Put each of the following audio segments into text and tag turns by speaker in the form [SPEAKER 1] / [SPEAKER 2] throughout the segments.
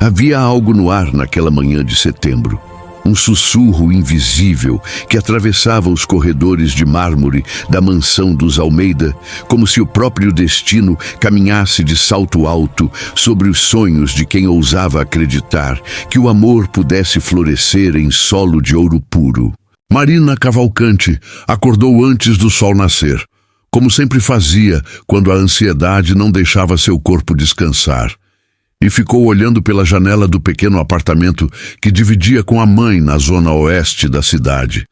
[SPEAKER 1] Havia algo no ar naquela manhã de setembro. Um sussurro invisível que atravessava os corredores de mármore da mansão dos Almeida, como se o próprio destino caminhasse de salto alto sobre os sonhos de quem ousava acreditar que o amor pudesse florescer em solo de ouro puro. Marina Cavalcante acordou antes do sol nascer, como sempre fazia quando a ansiedade não deixava seu corpo descansar. E ficou olhando pela janela do pequeno apartamento que dividia com a mãe na zona oeste da cidade.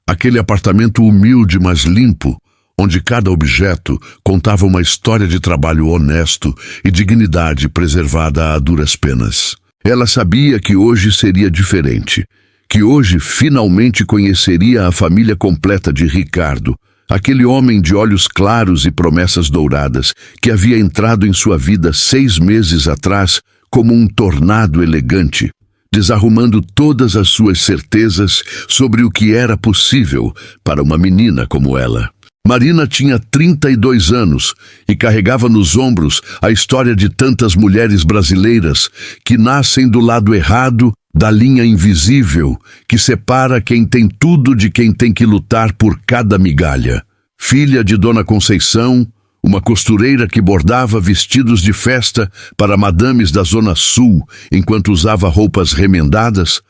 [SPEAKER 1] Aquele apartamento humilde, mas limpo, onde cada objeto contava uma história de trabalho honesto e dignidade preservada a duras penas. Ela sabia que hoje seria diferente, que hoje finalmente conheceria a família completa de Ricardo, aquele homem de olhos claros e promessas douradas, que havia entrado em sua vida 6 meses atrás como um tornado elegante, desarrumando todas as suas certezas sobre o que era possível para uma menina como ela. Marina tinha 32 anos e carregava nos ombros a história de tantas mulheres brasileiras que nascem do lado errado da linha invisível que separa quem tem tudo de quem tem que lutar por cada migalha. Filha de Dona Conceição, uma costureira que bordava vestidos de festa para madames da Zona Sul enquanto usava roupas remendadas,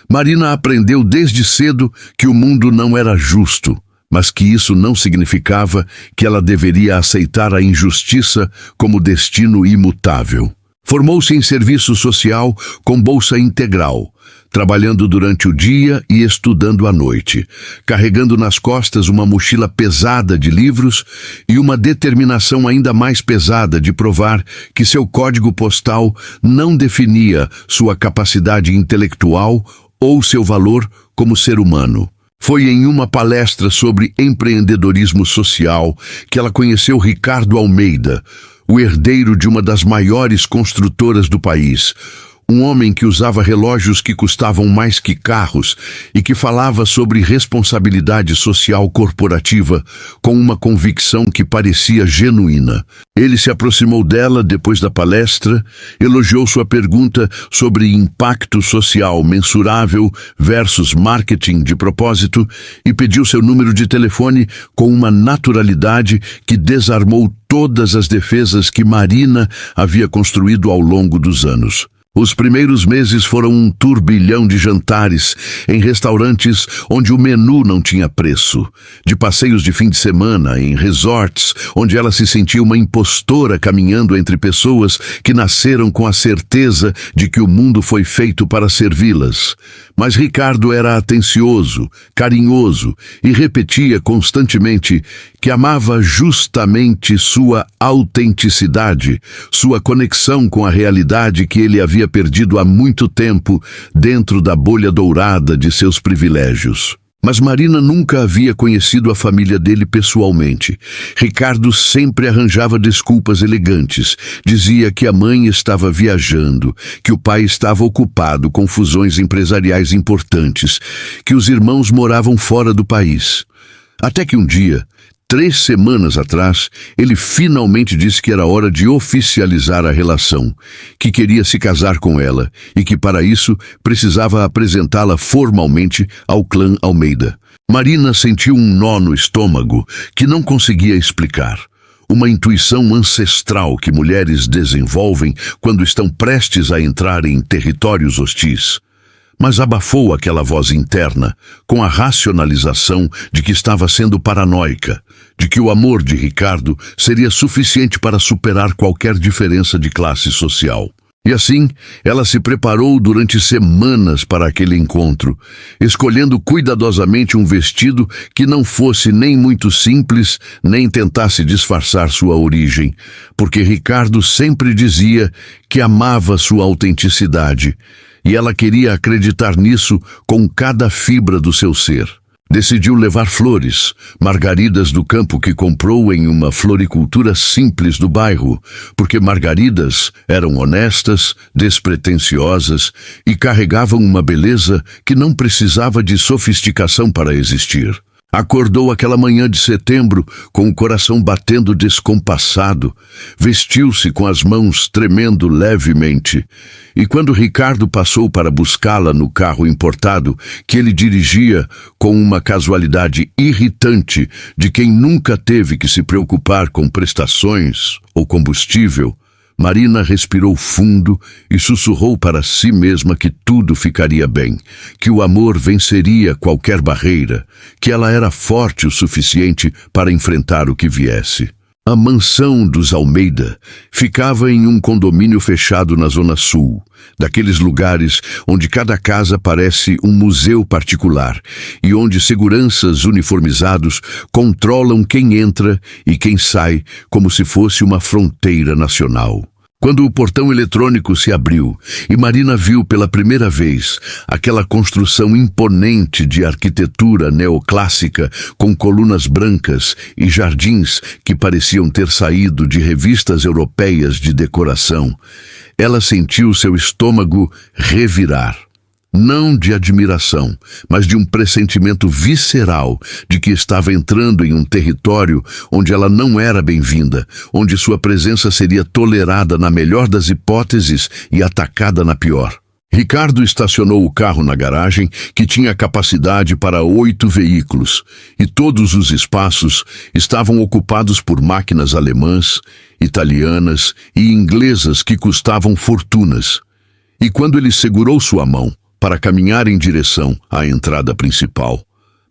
[SPEAKER 1] Marina aprendeu desde cedo que o mundo não era justo, mas que isso não significava que ela deveria aceitar a injustiça como destino imutável. Formou-se em serviço social com bolsa integral, trabalhando durante o dia e estudando à noite, carregando nas costas uma mochila pesada de livros e uma determinação ainda mais pesada de provar que seu código postal não definia sua capacidade intelectual ou seu valor como ser humano. Foi em uma palestra sobre empreendedorismo social que ela conheceu Ricardo Almeida, o herdeiro de uma das maiores construtoras do país, um homem que usava relógios que custavam mais que carros e que falava sobre responsabilidade social corporativa com uma convicção que parecia genuína. Ele se aproximou dela depois da palestra, elogiou sua pergunta sobre impacto social mensurável versus marketing de propósito e pediu seu número de telefone com uma naturalidade que desarmou todas as defesas que Marina havia construído ao longo dos anos. Os primeiros meses foram um turbilhão de jantares em restaurantes onde o menu não tinha preço, de passeios de fim de semana em resorts onde ela se sentia uma impostora caminhando entre pessoas que nasceram com a certeza de que o mundo foi feito para servi-las. Mas Ricardo era atencioso, carinhoso e repetia constantemente que amava justamente sua autenticidade, sua conexão com a realidade que ele havia perdido há muito tempo dentro da bolha dourada de seus privilégios. Mas Marina nunca havia conhecido a família dele pessoalmente. Ricardo sempre arranjava desculpas elegantes. Dizia que a mãe estava viajando, que o pai estava ocupado com fusões empresariais importantes, que os irmãos moravam fora do país. Até que um dia, 3 semanas atrás, ele finalmente disse que era hora de oficializar a relação, que queria se casar com ela e que para isso precisava apresentá-la formalmente ao clã Almeida. Marina sentiu um nó no estômago que não conseguia explicar. Uma intuição ancestral que mulheres desenvolvem quando estão prestes a entrar em territórios hostis. Mas abafou aquela voz interna com a racionalização de que estava sendo paranoica, de que o amor de Ricardo seria suficiente para superar qualquer diferença de classe social. E assim, ela se preparou durante semanas para aquele encontro, escolhendo cuidadosamente um vestido que não fosse nem muito simples, nem tentasse disfarçar sua origem, porque Ricardo sempre dizia que amava sua autenticidade, e ela queria acreditar nisso com cada fibra do seu ser. Decidiu levar flores, margaridas do campo que comprou em uma floricultura simples do bairro, porque margaridas eram honestas, despretensiosas e carregavam uma beleza que não precisava de sofisticação para existir. Acordou aquela manhã de setembro com o coração batendo descompassado, vestiu-se com as mãos tremendo levemente, e quando Ricardo passou para buscá-la no carro importado, que ele dirigia com uma casualidade irritante de quem nunca teve que se preocupar com prestações ou combustível, Marina respirou fundo e sussurrou para si mesma que tudo ficaria bem, que o amor venceria qualquer barreira, que ela era forte o suficiente para enfrentar o que viesse. A mansão dos Almeida ficava em um condomínio fechado na Zona Sul, daqueles lugares onde cada casa parece um museu particular e onde seguranças uniformizados controlam quem entra e quem sai como se fosse uma fronteira nacional. Quando o portão eletrônico se abriu e Marina viu pela primeira vez aquela construção imponente de arquitetura neoclássica com colunas brancas e jardins que pareciam ter saído de revistas europeias de decoração, ela sentiu seu estômago revirar. Não de admiração, mas de um pressentimento visceral de que estava entrando em um território onde ela não era bem-vinda, onde sua presença seria tolerada na melhor das hipóteses e atacada na pior. Ricardo estacionou o carro na garagem, que tinha capacidade para 8 veículos, e todos os espaços estavam ocupados por máquinas alemãs, italianas e inglesas que custavam fortunas. E quando ele segurou sua mão para caminhar em direção à entrada principal,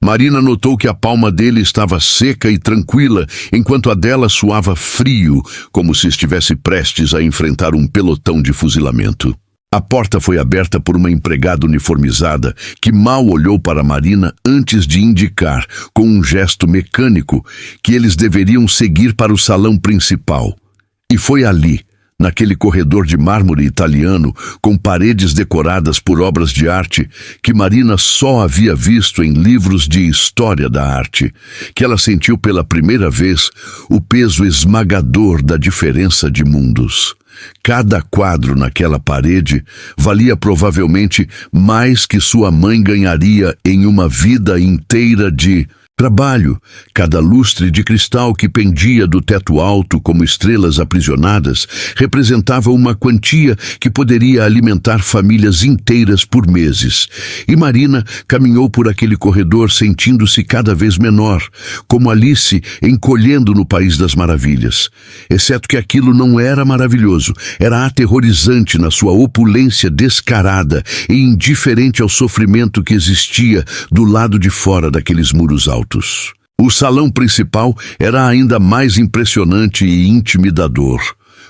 [SPEAKER 1] Marina notou que a palma dele estava seca e tranquila, enquanto a dela suava frio, como se estivesse prestes a enfrentar um pelotão de fuzilamento. A porta foi aberta por uma empregada uniformizada que mal olhou para Marina antes de indicar, com um gesto mecânico, que eles deveriam seguir para o salão principal. E foi ali, naquele corredor de mármore italiano, com paredes decoradas por obras de arte que Marina só havia visto em livros de história da arte, que ela sentiu pela primeira vez o peso esmagador da diferença de mundos. Cada quadro naquela parede valia provavelmente mais que sua mãe ganharia em uma vida inteira de trabalho. Cada lustre de cristal que pendia do teto alto como estrelas aprisionadas representava uma quantia que poderia alimentar famílias inteiras por meses. E Marina caminhou por aquele corredor sentindo-se cada vez menor, como Alice encolhendo no País das Maravilhas. Exceto que aquilo não era maravilhoso, era aterrorizante na sua opulência descarada e indiferente ao sofrimento que existia do lado de fora daqueles muros altos. O salão principal era ainda mais impressionante e intimidador,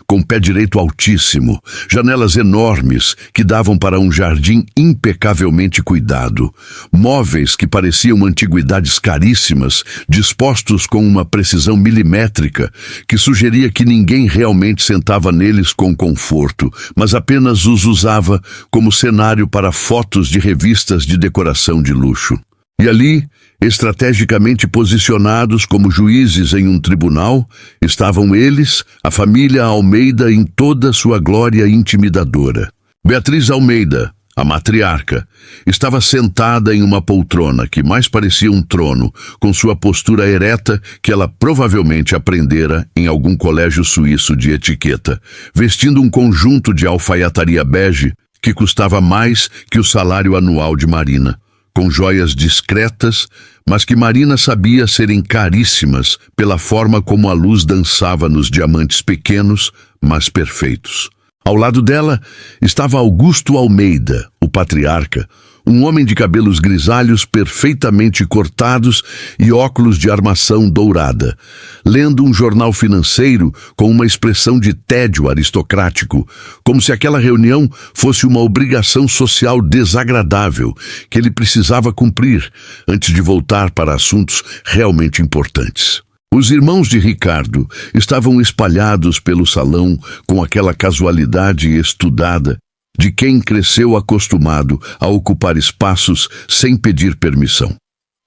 [SPEAKER 1] com pé direito altíssimo, janelas enormes que davam para um jardim impecavelmente cuidado, móveis que pareciam antiguidades caríssimas, dispostos com uma precisão milimétrica que sugeria que ninguém realmente sentava neles com conforto, mas apenas os usava como cenário para fotos de revistas de decoração de luxo. E ali, estrategicamente posicionados como juízes em um tribunal, estavam eles, a família Almeida em toda sua glória intimidadora. Beatriz Almeida, a matriarca, estava sentada em uma poltrona que mais parecia um trono, com sua postura ereta que ela provavelmente aprendera em algum colégio suíço de etiqueta, vestindo um conjunto de alfaiataria bege que custava mais que o salário anual de Marina, com joias discretas, mas que Marina sabia serem caríssimas pela forma como a luz dançava nos diamantes pequenos, mas perfeitos. Ao lado dela estava Augusto Almeida, o patriarca, um homem de cabelos grisalhos perfeitamente cortados e óculos de armação dourada, lendo um jornal financeiro com uma expressão de tédio aristocrático, como se aquela reunião fosse uma obrigação social desagradável que ele precisava cumprir antes de voltar para assuntos realmente importantes. Os irmãos de Ricardo estavam espalhados pelo salão com aquela casualidade estudada de quem cresceu acostumado a ocupar espaços sem pedir permissão.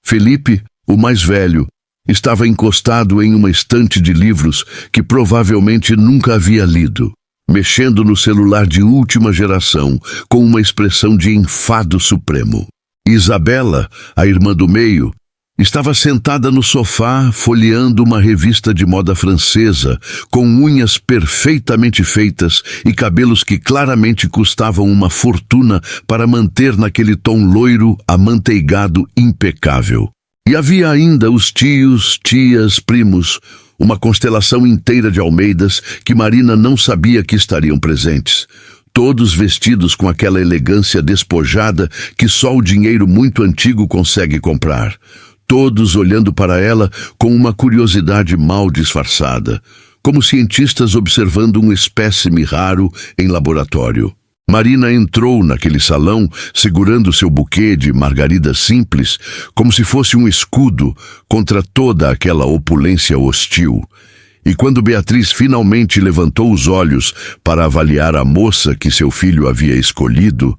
[SPEAKER 1] Felipe, o mais velho, estava encostado em uma estante de livros que provavelmente nunca havia lido, mexendo no celular de última geração com uma expressão de enfado supremo. Isabela, a irmã do meio, Estava sentada no sofá, folheando uma revista de moda francesa, com unhas perfeitamente feitas e cabelos que claramente custavam uma fortuna para manter naquele tom loiro, amanteigado, impecável. E havia ainda os tios, tias, primos, uma constelação inteira de Almeidas que Marina não sabia que estariam presentes. Todos vestidos com aquela elegância despojada que só o dinheiro muito antigo consegue comprar. Todos olhando para ela com uma curiosidade mal disfarçada, como cientistas observando um espécime raro em laboratório. Marina entrou naquele salão segurando seu buquê de margaridas simples, como se fosse um escudo contra toda aquela opulência hostil. E quando Beatriz finalmente levantou os olhos para avaliar a moça que seu filho havia escolhido,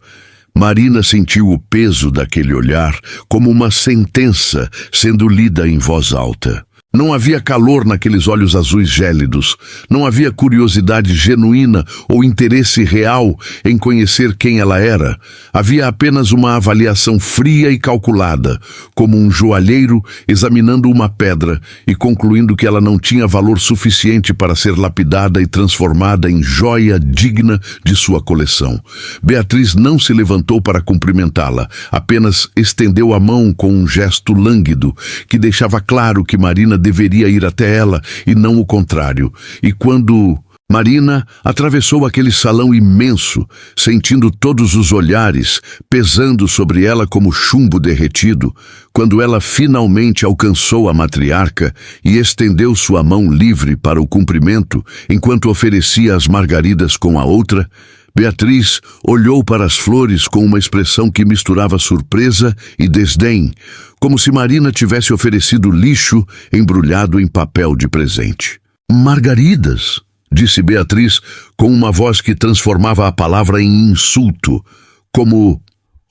[SPEAKER 1] Marina sentiu o peso daquele olhar como uma sentença sendo lida em voz alta. Não havia calor naqueles olhos azuis gélidos, não havia curiosidade genuína ou interesse real em conhecer quem ela era. Havia apenas uma avaliação fria e calculada, como um joalheiro examinando uma pedra e concluindo que ela não tinha valor suficiente para ser lapidada e transformada em joia digna de sua coleção. Beatriz não se levantou para cumprimentá-la, apenas estendeu a mão com um gesto lânguido, que deixava claro que Marina deveria ir até ela e não o contrário. E quando Marina atravessou aquele salão imenso, sentindo todos os olhares pesando sobre ela como chumbo derretido, quando ela finalmente alcançou a matriarca e estendeu sua mão livre para o cumprimento, enquanto oferecia as margaridas com a outra, Beatriz olhou para as flores com uma expressão que misturava surpresa e desdém, como se Marina tivesse oferecido lixo embrulhado em papel de presente. "Margaridas", disse Beatriz com uma voz que transformava a palavra em insulto, como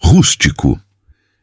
[SPEAKER 1] rústico,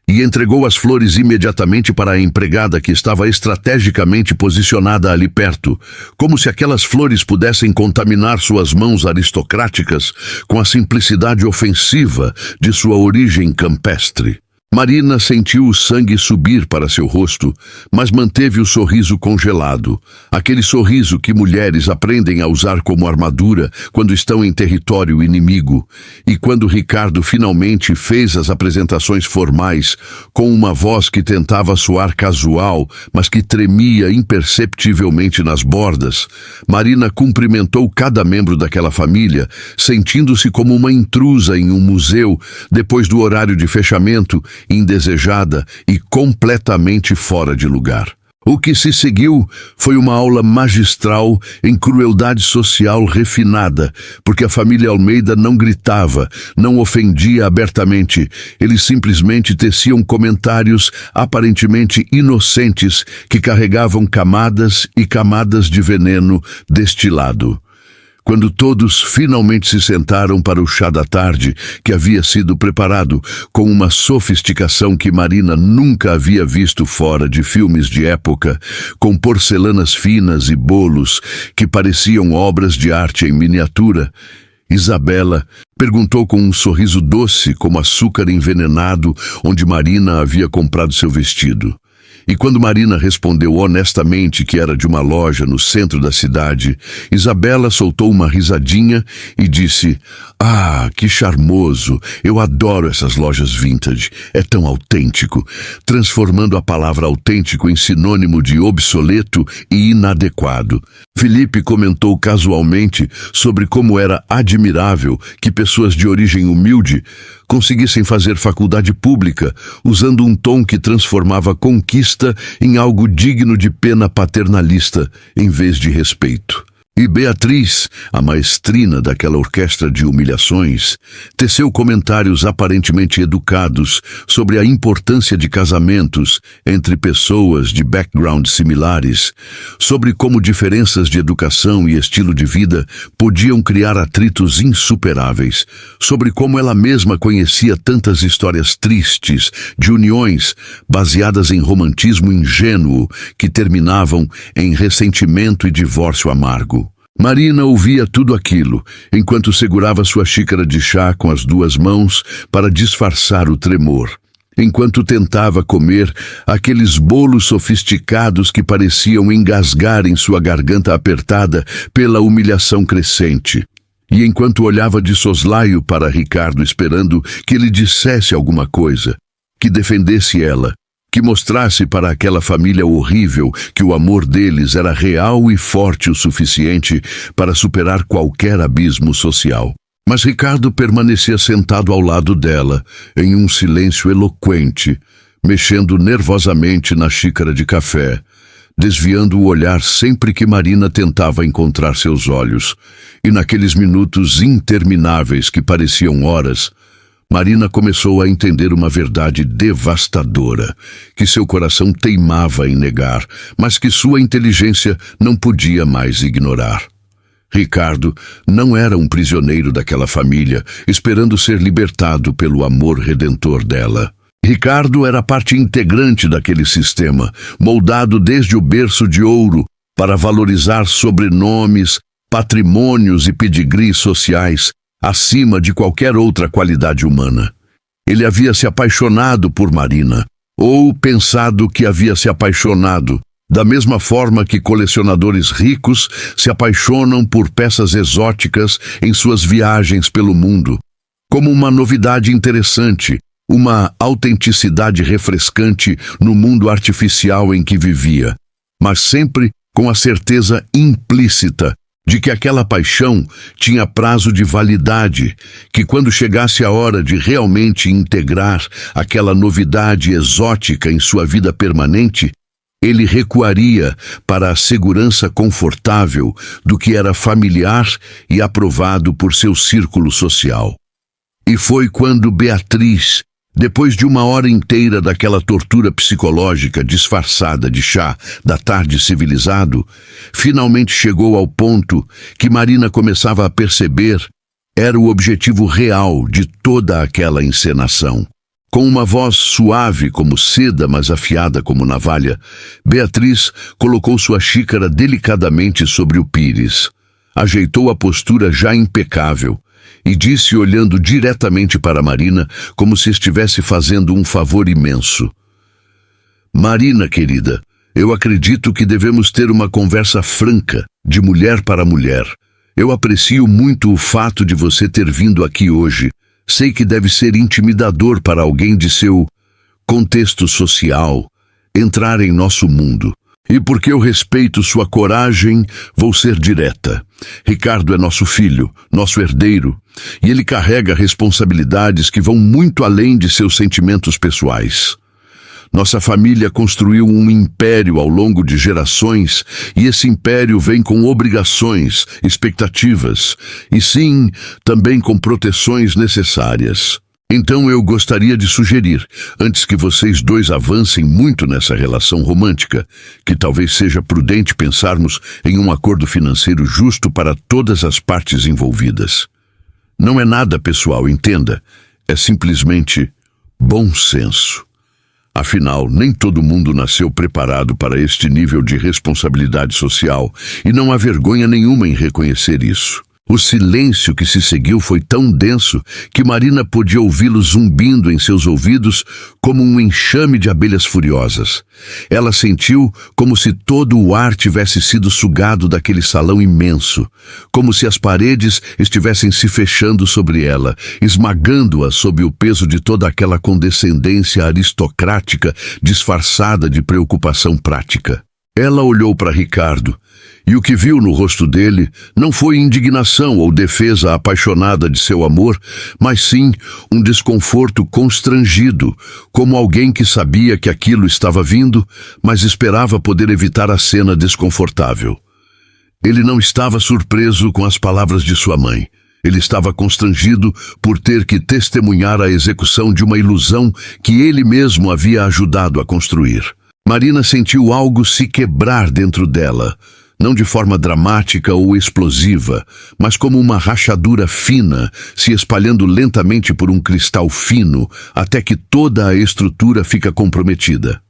[SPEAKER 1] e entregou as flores imediatamente para a empregada que estava estrategicamente posicionada ali perto, como se aquelas flores pudessem contaminar suas mãos aristocráticas com a simplicidade ofensiva de sua origem campestre. Marina sentiu o sangue subir para seu rosto, mas manteve o sorriso congelado. Aquele sorriso que mulheres aprendem a usar como armadura quando estão em território inimigo. E quando Ricardo finalmente fez as apresentações formais, com uma voz que tentava soar casual, mas que tremia imperceptivelmente nas bordas, Marina cumprimentou cada membro daquela família, sentindo-se como uma intrusa em um museu, depois do horário de fechamento, indesejada e completamente fora de lugar. O que se seguiu foi uma aula magistral em crueldade social refinada, porque a família Almeida não gritava, não ofendia abertamente, eles simplesmente teciam comentários aparentemente inocentes que carregavam camadas e camadas de veneno destilado. Quando todos finalmente se sentaram para o chá da tarde, que havia sido preparado com uma sofisticação que Marina nunca havia visto fora de filmes de época, com porcelanas finas e bolos que pareciam obras de arte em miniatura, Isabela perguntou com um sorriso doce como açúcar envenenado onde Marina havia comprado seu vestido. E quando Marina respondeu honestamente que era de uma loja no centro da cidade, Isabela soltou uma risadinha e disse: "Ah, que charmoso! Eu adoro essas lojas vintage. É tão autêntico", transformando a palavra autêntico em sinônimo de obsoleto e inadequado. Felipe comentou casualmente sobre como era admirável que pessoas de origem humilde conseguissem fazer faculdade pública, usando um tom que transformava conquista em algo digno de pena paternalista, em vez de respeito. E Beatriz, a maestrina daquela orquestra de humilhações, teceu comentários aparentemente educados sobre a importância de casamentos entre pessoas de backgrounds similares, sobre como diferenças de educação e estilo de vida podiam criar atritos insuperáveis, sobre como ela mesma conhecia tantas histórias tristes de uniões baseadas em romantismo ingênuo que terminavam em ressentimento e divórcio amargo. Marina ouvia tudo aquilo, enquanto segurava sua xícara de chá com as duas mãos para disfarçar o tremor. enquanto tentava comer aqueles bolos sofisticados que pareciam engasgar em sua garganta apertada pela humilhação crescente. E enquanto olhava de soslaio para Ricardo esperando que ele dissesse alguma coisa, que defendesse ela, que mostrasse para aquela família horrível que o amor deles era real e forte o suficiente para superar qualquer abismo social. Mas Ricardo permanecia sentado ao lado dela, em um silêncio eloquente, mexendo nervosamente na xícara de café, desviando o olhar sempre que Marina tentava encontrar seus olhos. E naqueles minutos intermináveis que pareciam horas, Marina começou a entender uma verdade devastadora, que seu coração teimava em negar, mas que sua inteligência não podia mais ignorar. Ricardo não era um prisioneiro daquela família, esperando ser libertado pelo amor redentor dela. Ricardo era parte integrante daquele sistema, moldado desde o berço de ouro para valorizar sobrenomes, patrimônios e pedigrees sociais acima de qualquer outra qualidade humana. Ele havia se apaixonado por Marina, ou pensado que havia se apaixonado, da mesma forma que colecionadores ricos se apaixonam por peças exóticas em suas viagens pelo mundo, como uma novidade interessante, uma autenticidade refrescante no mundo artificial em que vivia, mas sempre com a certeza implícita de que aquela paixão tinha prazo de validade, que quando chegasse a hora de realmente integrar aquela novidade exótica em sua vida permanente, ele recuaria para a segurança confortável do que era familiar e aprovado por seu círculo social. E foi quando Beatriz, depois de uma hora inteira daquela tortura psicológica disfarçada de chá da tarde civilizado, finalmente chegou ao ponto que Marina começava a perceber era o objetivo real de toda aquela encenação. Com uma voz suave como seda, mas afiada como navalha, Beatriz colocou sua xícara delicadamente sobre o pires, ajeitou a postura já impecável e disse olhando diretamente para Marina como se estivesse fazendo um favor imenso. Marina, querida, eu acredito que devemos ter uma conversa franca, de mulher para mulher. Eu aprecio muito o fato de você ter vindo aqui hoje. Sei que deve ser intimidador para alguém de seu contexto social entrar em nosso mundo. E porque eu respeito sua coragem, vou ser direta. Ricardo é nosso filho, nosso herdeiro, e ele carrega responsabilidades que vão muito além de seus sentimentos pessoais. Nossa família construiu um império ao longo de gerações, e esse império vem com obrigações, expectativas, e sim, também com proteções necessárias. Então eu gostaria de sugerir, antes que vocês dois avancem muito nessa relação romântica, que talvez seja prudente pensarmos em um acordo financeiro justo para todas as partes envolvidas. Não é nada pessoal, entenda, é simplesmente bom senso. Afinal, nem todo mundo nasceu preparado para este nível de responsabilidade social, e não há vergonha nenhuma em reconhecer isso. O silêncio que se seguiu foi tão denso que Marina podia ouvi-lo zumbindo em seus ouvidos como um enxame de abelhas furiosas. Ela sentiu como se todo o ar tivesse sido sugado daquele salão imenso, como se as paredes estivessem se fechando sobre ela, esmagando-a sob o peso de toda aquela condescendência aristocrática disfarçada de preocupação prática. Ela olhou para Ricardo, e o que viu no rosto dele não foi indignação ou defesa apaixonada de seu amor, mas sim um desconforto constrangido, como alguém que sabia que aquilo estava vindo, mas esperava poder evitar a cena desconfortável. Ele não estava surpreso com as palavras de sua mãe. Ele estava constrangido por ter que testemunhar a execução de uma ilusão que ele mesmo havia ajudado a construir. Marina sentiu algo se quebrar dentro dela, não de forma dramática ou explosiva, mas como uma rachadura fina, se espalhando lentamente por um cristal fino, até que toda a estrutura fica comprometida.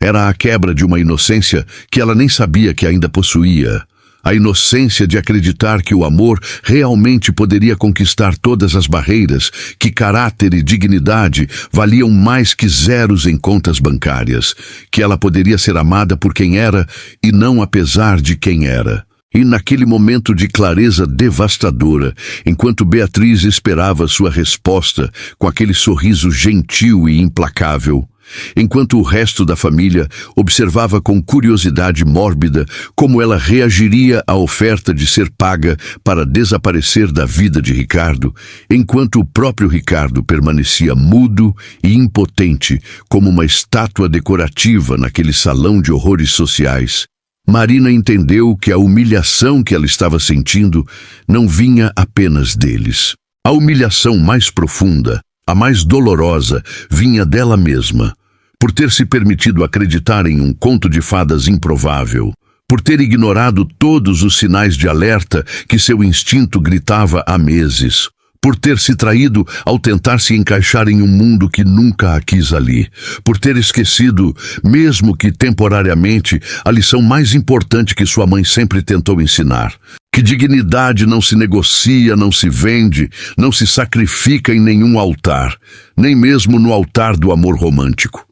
[SPEAKER 1] Era a quebra de uma inocência que ela nem sabia que ainda possuía, A inocência de acreditar que o amor realmente poderia conquistar todas as barreiras, que caráter e dignidade valiam mais que zeros em contas bancárias, que ela poderia ser amada por quem era e não apesar de quem era. E naquele momento de clareza devastadora, enquanto Beatriz esperava sua resposta com aquele sorriso gentil e implacável, enquanto o resto da família observava com curiosidade mórbida como ela reagiria à oferta de ser paga para desaparecer da vida de Ricardo, enquanto o próprio Ricardo permanecia mudo e impotente como uma estátua decorativa naquele salão de horrores sociais, Marina entendeu que a humilhação que ela estava sentindo não vinha apenas deles. A humilhação mais profunda, a mais dolorosa, vinha dela mesma, por ter se permitido acreditar em um conto de fadas improvável, por ter ignorado todos os sinais de alerta que seu instinto gritava há meses, por ter se traído ao tentar se encaixar em um mundo que nunca a quis ali, por ter esquecido, mesmo que temporariamente, a lição mais importante que sua mãe sempre tentou ensinar: que dignidade não se negocia, não se vende, não se sacrifica em nenhum altar, nem mesmo no altar do amor romântico.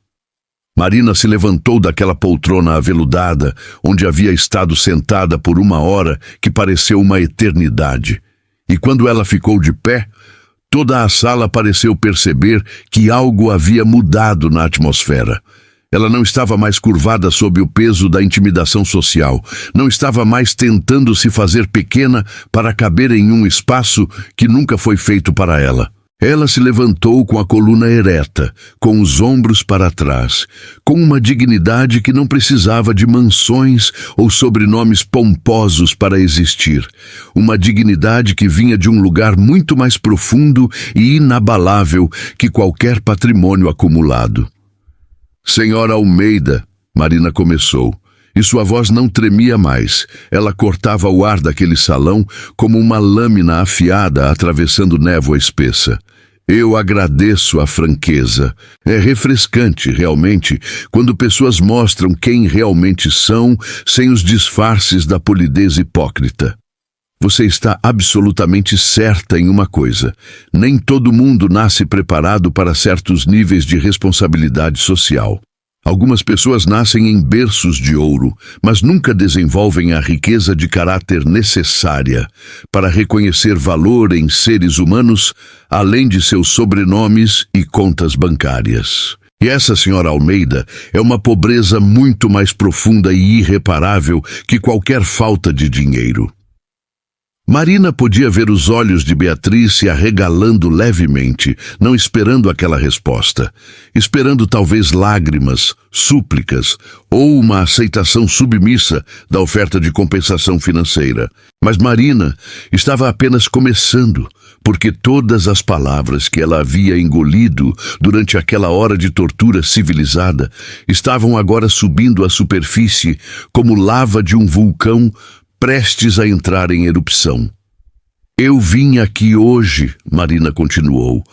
[SPEAKER 1] Marina se levantou daquela poltrona aveludada, onde havia estado sentada por 1 hora que pareceu uma eternidade. E quando ela ficou de pé, toda a sala pareceu perceber que algo havia mudado na atmosfera. Ela não estava mais curvada sob o peso da intimidação social, não estava mais tentando se fazer pequena para caber em um espaço que nunca foi feito para ela. Ela se levantou com a coluna ereta, com os ombros para trás, com uma dignidade que não precisava de mansões ou sobrenomes pomposos para existir. Uma dignidade que vinha de um lugar muito mais profundo e inabalável que qualquer patrimônio acumulado. Senhora Almeida, Marina começou, e sua voz não tremia mais. Ela cortava o ar daquele salão como uma lâmina afiada atravessando névoa espessa. Eu agradeço a franqueza. É refrescante, realmente, quando pessoas mostram quem realmente são, sem os disfarces da polidez hipócrita. Você está absolutamente certa em uma coisa: nem todo mundo nasce preparado para certos níveis de responsabilidade social. Algumas pessoas nascem em berços de ouro, mas nunca desenvolvem a riqueza de caráter necessária para reconhecer valor em seres humanos, além de seus sobrenomes e contas bancárias. E essa senhora Almeida é uma pobreza muito mais profunda e irreparável que qualquer falta de dinheiro. Marina podia ver os olhos de Beatriz se arregalando levemente, não esperando aquela resposta, esperando talvez lágrimas, súplicas ou uma aceitação submissa da oferta de compensação financeira. Mas Marina estava apenas começando, porque todas as palavras que ela havia engolido durante aquela hora de tortura civilizada estavam agora subindo à superfície como lava de um vulcão prestes a entrar em erupção. Eu vim aqui hoje, Marina continuou,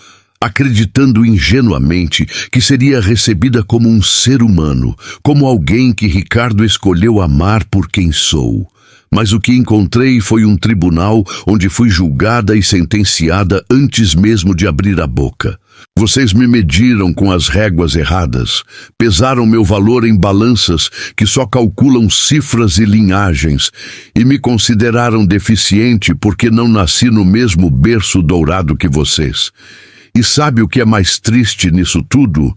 [SPEAKER 1] acreditando ingenuamente que seria recebida como um ser humano, como alguém que Ricardo escolheu amar por quem sou. Mas o que encontrei foi um tribunal onde fui julgada e sentenciada antes mesmo de abrir a boca. Vocês me mediram com as réguas erradas, pesaram meu valor em balanças que só calculam cifras e linhagens, e me consideraram deficiente porque não nasci no mesmo berço dourado que vocês. E sabe o que é mais triste nisso tudo?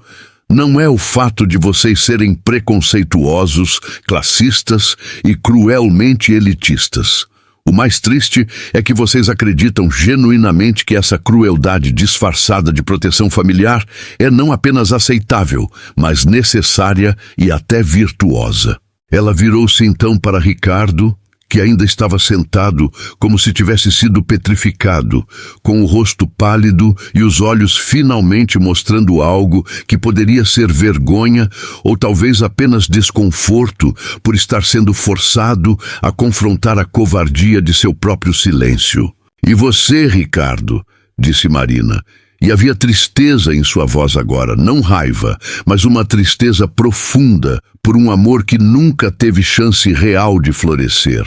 [SPEAKER 1] Não é o fato de vocês serem preconceituosos, classistas e cruelmente elitistas. O mais triste é que vocês acreditam genuinamente que essa crueldade disfarçada de proteção familiar é não apenas aceitável, mas necessária e até virtuosa. Ela virou-se então para Ricardo, que ainda estava sentado como se tivesse sido petrificado, com o rosto pálido e os olhos finalmente mostrando algo que poderia ser vergonha ou talvez apenas desconforto por estar sendo forçado a confrontar a covardia de seu próprio silêncio. E você, Ricardo, disse Marina, e havia tristeza em sua voz agora, não raiva, mas uma tristeza profunda por um amor que nunca teve chance real de florescer.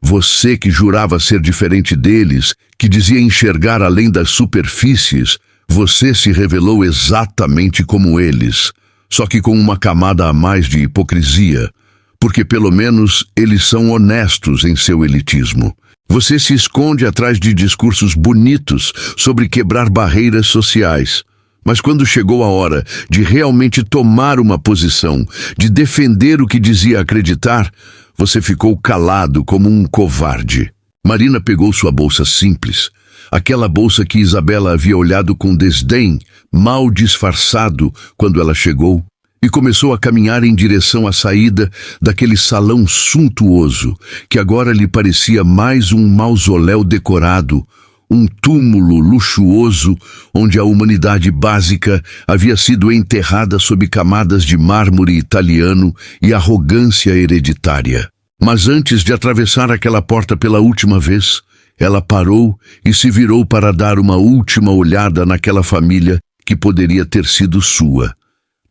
[SPEAKER 1] Você que jurava ser diferente deles, que dizia enxergar além das superfícies, você se revelou exatamente como eles, só que com uma camada a mais de hipocrisia, porque pelo menos eles são honestos em seu elitismo. Você se esconde atrás de discursos bonitos sobre quebrar barreiras sociais. Mas quando chegou a hora de realmente tomar uma posição, de defender o que dizia acreditar, você ficou calado como um covarde. Marina pegou sua bolsa simples, aquela bolsa que Isabela havia olhado com desdém, mal disfarçado quando ela chegou, e começou a caminhar em direção à saída daquele salão suntuoso, que agora lhe parecia mais um mausoléu decorado, um túmulo luxuoso onde a humanidade básica havia sido enterrada sob camadas de mármore italiano e arrogância hereditária. Mas antes de atravessar aquela porta pela última vez, ela parou e se virou para dar uma última olhada naquela família que poderia ter sido sua,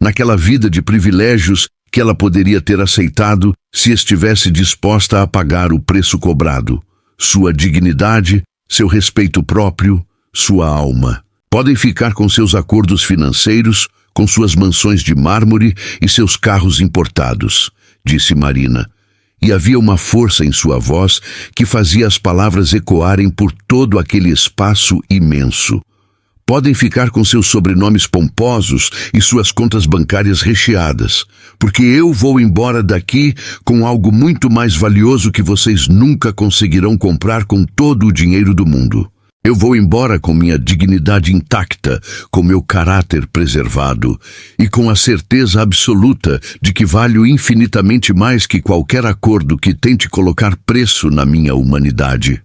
[SPEAKER 1] naquela vida de privilégios que ela poderia ter aceitado se estivesse disposta a pagar o preço cobrado, sua dignidade, seu respeito próprio, sua alma. Podem ficar com seus acordos financeiros, com suas mansões de mármore e seus carros importados, disse Marina. E havia uma força em sua voz que fazia as palavras ecoarem por todo aquele espaço imenso. Podem ficar com seus sobrenomes pomposos e suas contas bancárias recheadas, porque eu vou embora daqui com algo muito mais valioso que vocês nunca conseguirão comprar com todo o dinheiro do mundo. Eu vou embora com minha dignidade intacta, com meu caráter preservado e com a certeza absoluta de que valho infinitamente mais que qualquer acordo que tente colocar preço na minha humanidade.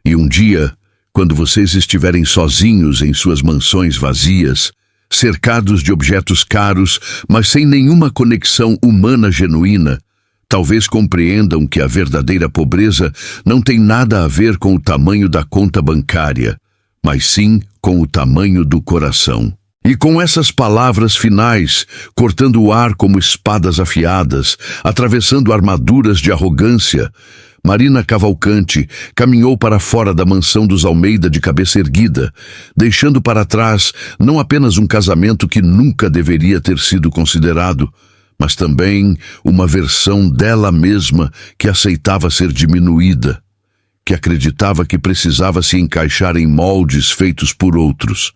[SPEAKER 1] E um dia, quando vocês estiverem sozinhos em suas mansões vazias, cercados de objetos caros, mas sem nenhuma conexão humana genuína, talvez compreendam que a verdadeira pobreza não tem nada a ver com o tamanho da conta bancária, mas sim com o tamanho do coração. E com essas palavras finais, cortando o ar como espadas afiadas, atravessando armaduras de arrogância, Marina Cavalcante caminhou para fora da mansão dos Almeida de cabeça erguida, deixando para trás não apenas um casamento que nunca deveria ter sido considerado, mas também uma versão dela mesma que aceitava ser diminuída, que acreditava que precisava se encaixar em moldes feitos por outros,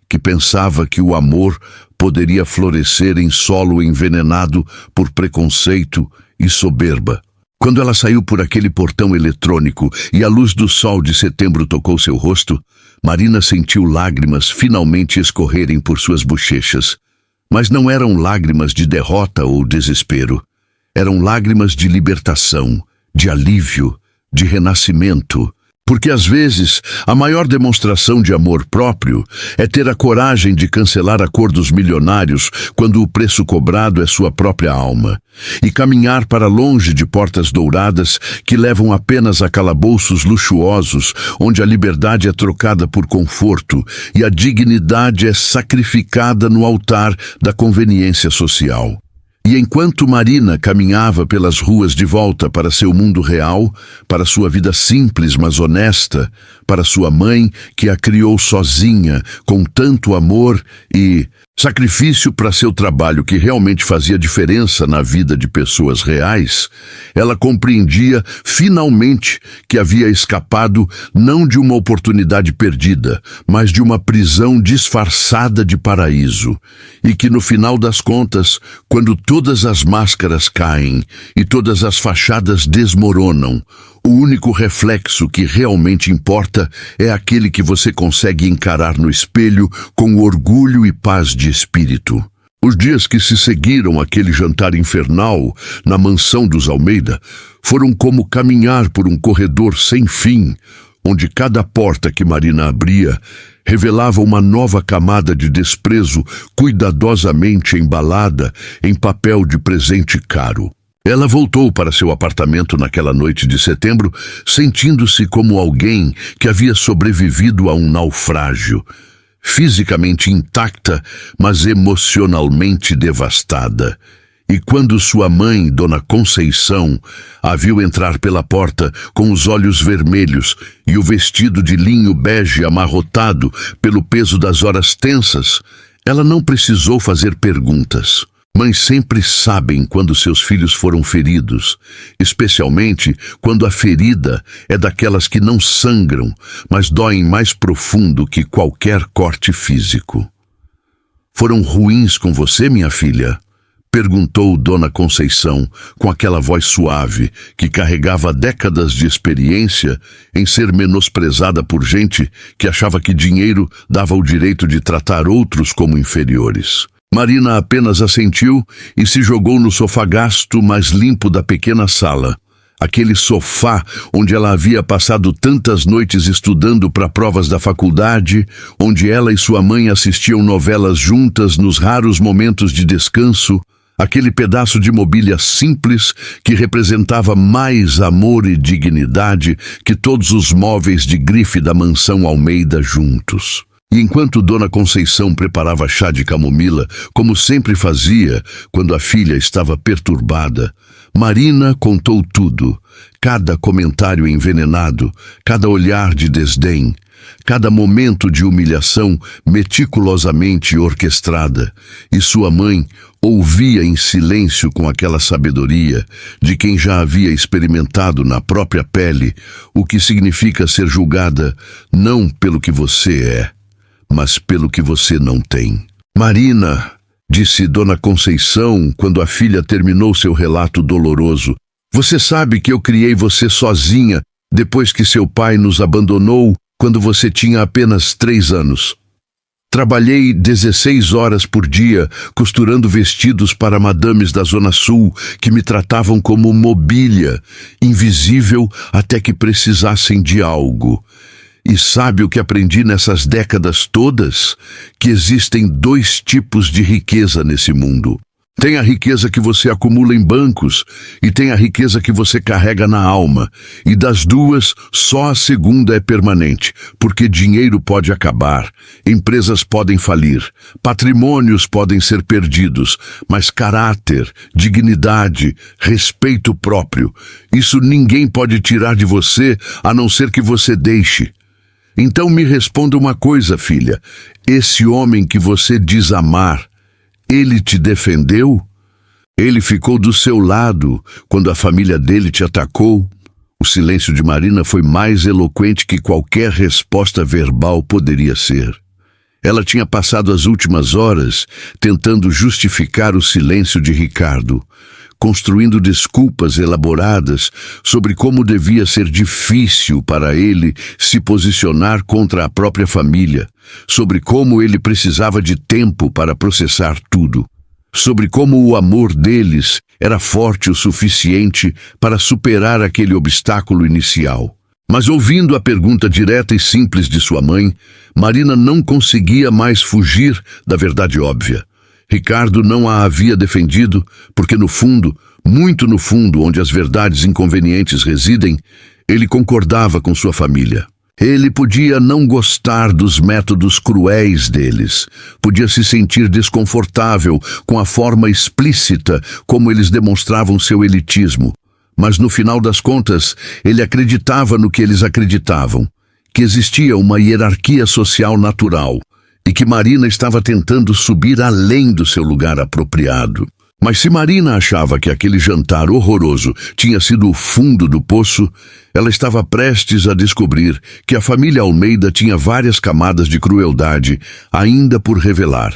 [SPEAKER 1] que pensava que o amor poderia florescer em solo envenenado por preconceito e soberba. Quando ela saiu por aquele portão eletrônico e a luz do sol de setembro tocou seu rosto, Marina sentiu lágrimas finalmente escorrerem por suas bochechas. Mas não eram lágrimas de derrota ou desespero. Eram lágrimas de libertação, de alívio, de renascimento. Porque às vezes a maior demonstração de amor próprio é ter a coragem de cancelar acordos milionários quando o preço cobrado é sua própria alma, e caminhar para longe de portas douradas que levam apenas a calabouços luxuosos, onde a liberdade é trocada por conforto e a dignidade é sacrificada no altar da conveniência social. E enquanto Marina caminhava pelas ruas de volta para seu mundo real, para sua vida simples mas honesta, para sua mãe que a criou sozinha, com tanto amor e sacrifício para seu trabalho que realmente fazia diferença na vida de pessoas reais, ela compreendia finalmente que havia escapado não de uma oportunidade perdida, mas de uma prisão disfarçada de paraíso, e que no final das contas, quando todas as máscaras caem e todas as fachadas desmoronam, o único reflexo que realmente importa é aquele que você consegue encarar no espelho com orgulho e paz de espírito. Os dias que se seguiram aquele jantar infernal na mansão dos Almeida foram como caminhar por um corredor sem fim, onde cada porta que Marina abria revelava uma nova camada de desprezo cuidadosamente embalada em papel de presente caro. Ela voltou para seu apartamento naquela noite de setembro, sentindo-se como alguém que havia sobrevivido a um naufrágio, fisicamente intacta, mas emocionalmente devastada. E quando sua mãe, Dona Conceição, a viu entrar pela porta com os olhos vermelhos e o vestido de linho bege amarrotado pelo peso das horas tensas, ela não precisou fazer perguntas. Mães sempre sabem quando seus filhos foram feridos, especialmente quando a ferida é daquelas que não sangram, mas doem mais profundo que qualquer corte físico. "Foram ruins com você, minha filha?" perguntou Dona Conceição, com aquela voz suave que carregava décadas de experiência em ser menosprezada por gente que achava que dinheiro dava o direito de tratar outros como inferiores. Marina apenas assentiu e se jogou no sofá gasto mais limpo da pequena sala. Aquele sofá onde ela havia passado tantas noites estudando para provas da faculdade, onde ela e sua mãe assistiam novelas juntas nos raros momentos de descanso, aquele pedaço de mobília simples que representava mais amor e dignidade que todos os móveis de grife da mansão Almeida juntos. E enquanto Dona Conceição preparava chá de camomila, como sempre fazia quando a filha estava perturbada, Marina contou tudo, cada comentário envenenado, cada olhar de desdém, cada momento de humilhação meticulosamente orquestrada, e sua mãe ouvia em silêncio com aquela sabedoria de quem já havia experimentado na própria pele o que significa ser julgada não pelo que você é, mas pelo que você não tem. "Marina", disse Dona Conceição quando a filha terminou seu relato doloroso, "você sabe que eu criei você sozinha depois que seu pai nos abandonou quando você tinha apenas 3 anos. Trabalhei 16 horas por dia costurando vestidos para madames da Zona Sul que me tratavam como mobília, invisível até que precisassem de algo. E sabe o que aprendi nessas décadas todas? Que existem 2 tipos de riqueza nesse mundo. Tem a riqueza que você acumula em bancos e tem a riqueza que você carrega na alma. E das duas, só a segunda é permanente, porque dinheiro pode acabar, empresas podem falir, patrimônios podem ser perdidos, mas caráter, dignidade, respeito próprio, isso ninguém pode tirar de você a não ser que você deixe. Então me responda uma coisa, filha, esse homem que você diz amar, ele te defendeu? Ele ficou do seu lado quando a família dele te atacou? O silêncio de Marina foi mais eloquente que qualquer resposta verbal poderia ser. Ela tinha passado as últimas horas tentando justificar o silêncio de Ricardo, construindo desculpas elaboradas sobre como devia ser difícil para ele se posicionar contra a própria família, sobre como ele precisava de tempo para processar tudo, sobre como o amor deles era forte o suficiente para superar aquele obstáculo inicial. Mas ouvindo a pergunta direta e simples de sua mãe, Marina não conseguia mais fugir da verdade óbvia. Ricardo não a havia defendido porque no fundo, muito no fundo, onde as verdades inconvenientes residem, ele concordava com sua família. Ele podia não gostar dos métodos cruéis deles, podia se sentir desconfortável com a forma explícita como eles demonstravam seu elitismo, mas no final das contas, ele acreditava no que eles acreditavam, que existia uma hierarquia social natural, e que Marina estava tentando subir além do seu lugar apropriado. Mas se Marina achava que aquele jantar horroroso tinha sido o fundo do poço, ela estava prestes a descobrir que a família Almeida tinha várias camadas de crueldade ainda por revelar.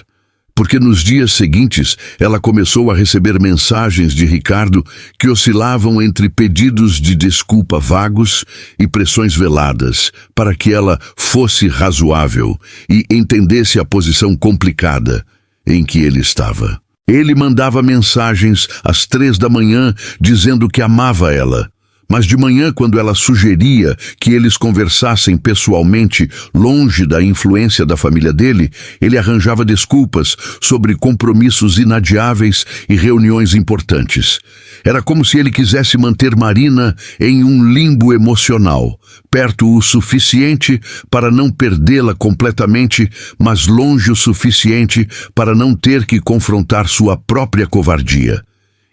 [SPEAKER 1] Porque nos dias seguintes ela começou a receber mensagens de Ricardo que oscilavam entre pedidos de desculpa vagos e pressões veladas para que ela fosse razoável e entendesse a posição complicada em que ele estava. Ele mandava mensagens às 3 da manhã dizendo que amava ela. Mas de manhã, quando ela sugeria que eles conversassem pessoalmente, longe da influência da família dele, ele arranjava desculpas sobre compromissos inadiáveis e reuniões importantes. Era como se ele quisesse manter Marina em um limbo emocional, perto o suficiente para não perdê-la completamente, mas longe o suficiente para não ter que confrontar sua própria covardia.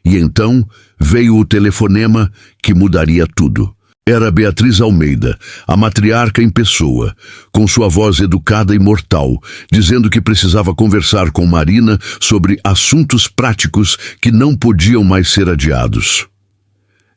[SPEAKER 1] E então veio o telefonema que mudaria tudo. Era Beatriz Almeida, a matriarca em pessoa, com sua voz educada e mortal, dizendo que precisava conversar com Marina sobre assuntos práticos que não podiam mais ser adiados.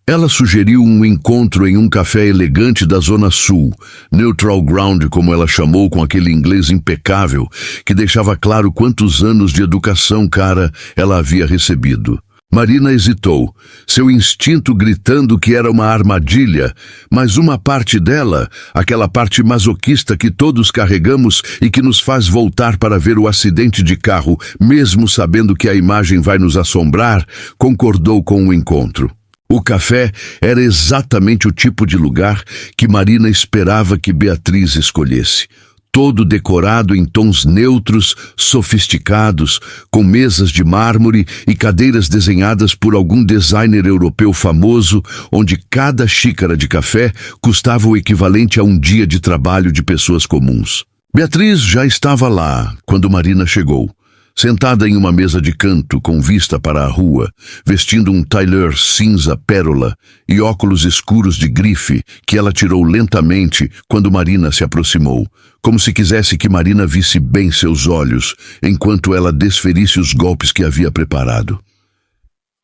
[SPEAKER 1] Ela sugeriu um encontro em um café elegante da Zona Sul, Neutral Ground, como ela chamou com aquele inglês impecável, que deixava claro quantos anos de educação cara ela havia recebido. Marina hesitou, seu instinto gritando que era uma armadilha, mas uma parte dela, aquela parte masoquista que todos carregamos e que nos faz voltar para ver o acidente de carro, mesmo sabendo que a imagem vai nos assombrar, concordou com o encontro. O café era exatamente o tipo de lugar que Marina esperava que Beatriz escolhesse. Todo decorado em tons neutros, sofisticados, com mesas de mármore e cadeiras desenhadas por algum designer europeu famoso, onde cada xícara de café custava o equivalente a um dia de trabalho de pessoas comuns. Beatriz já estava lá quando Marina chegou, sentada em uma mesa de canto com vista para a rua, vestindo um tailleur cinza pérola e óculos escuros de grife que ela tirou lentamente quando Marina se aproximou, como se quisesse que Marina visse bem seus olhos, enquanto ela desferisse os golpes que havia preparado.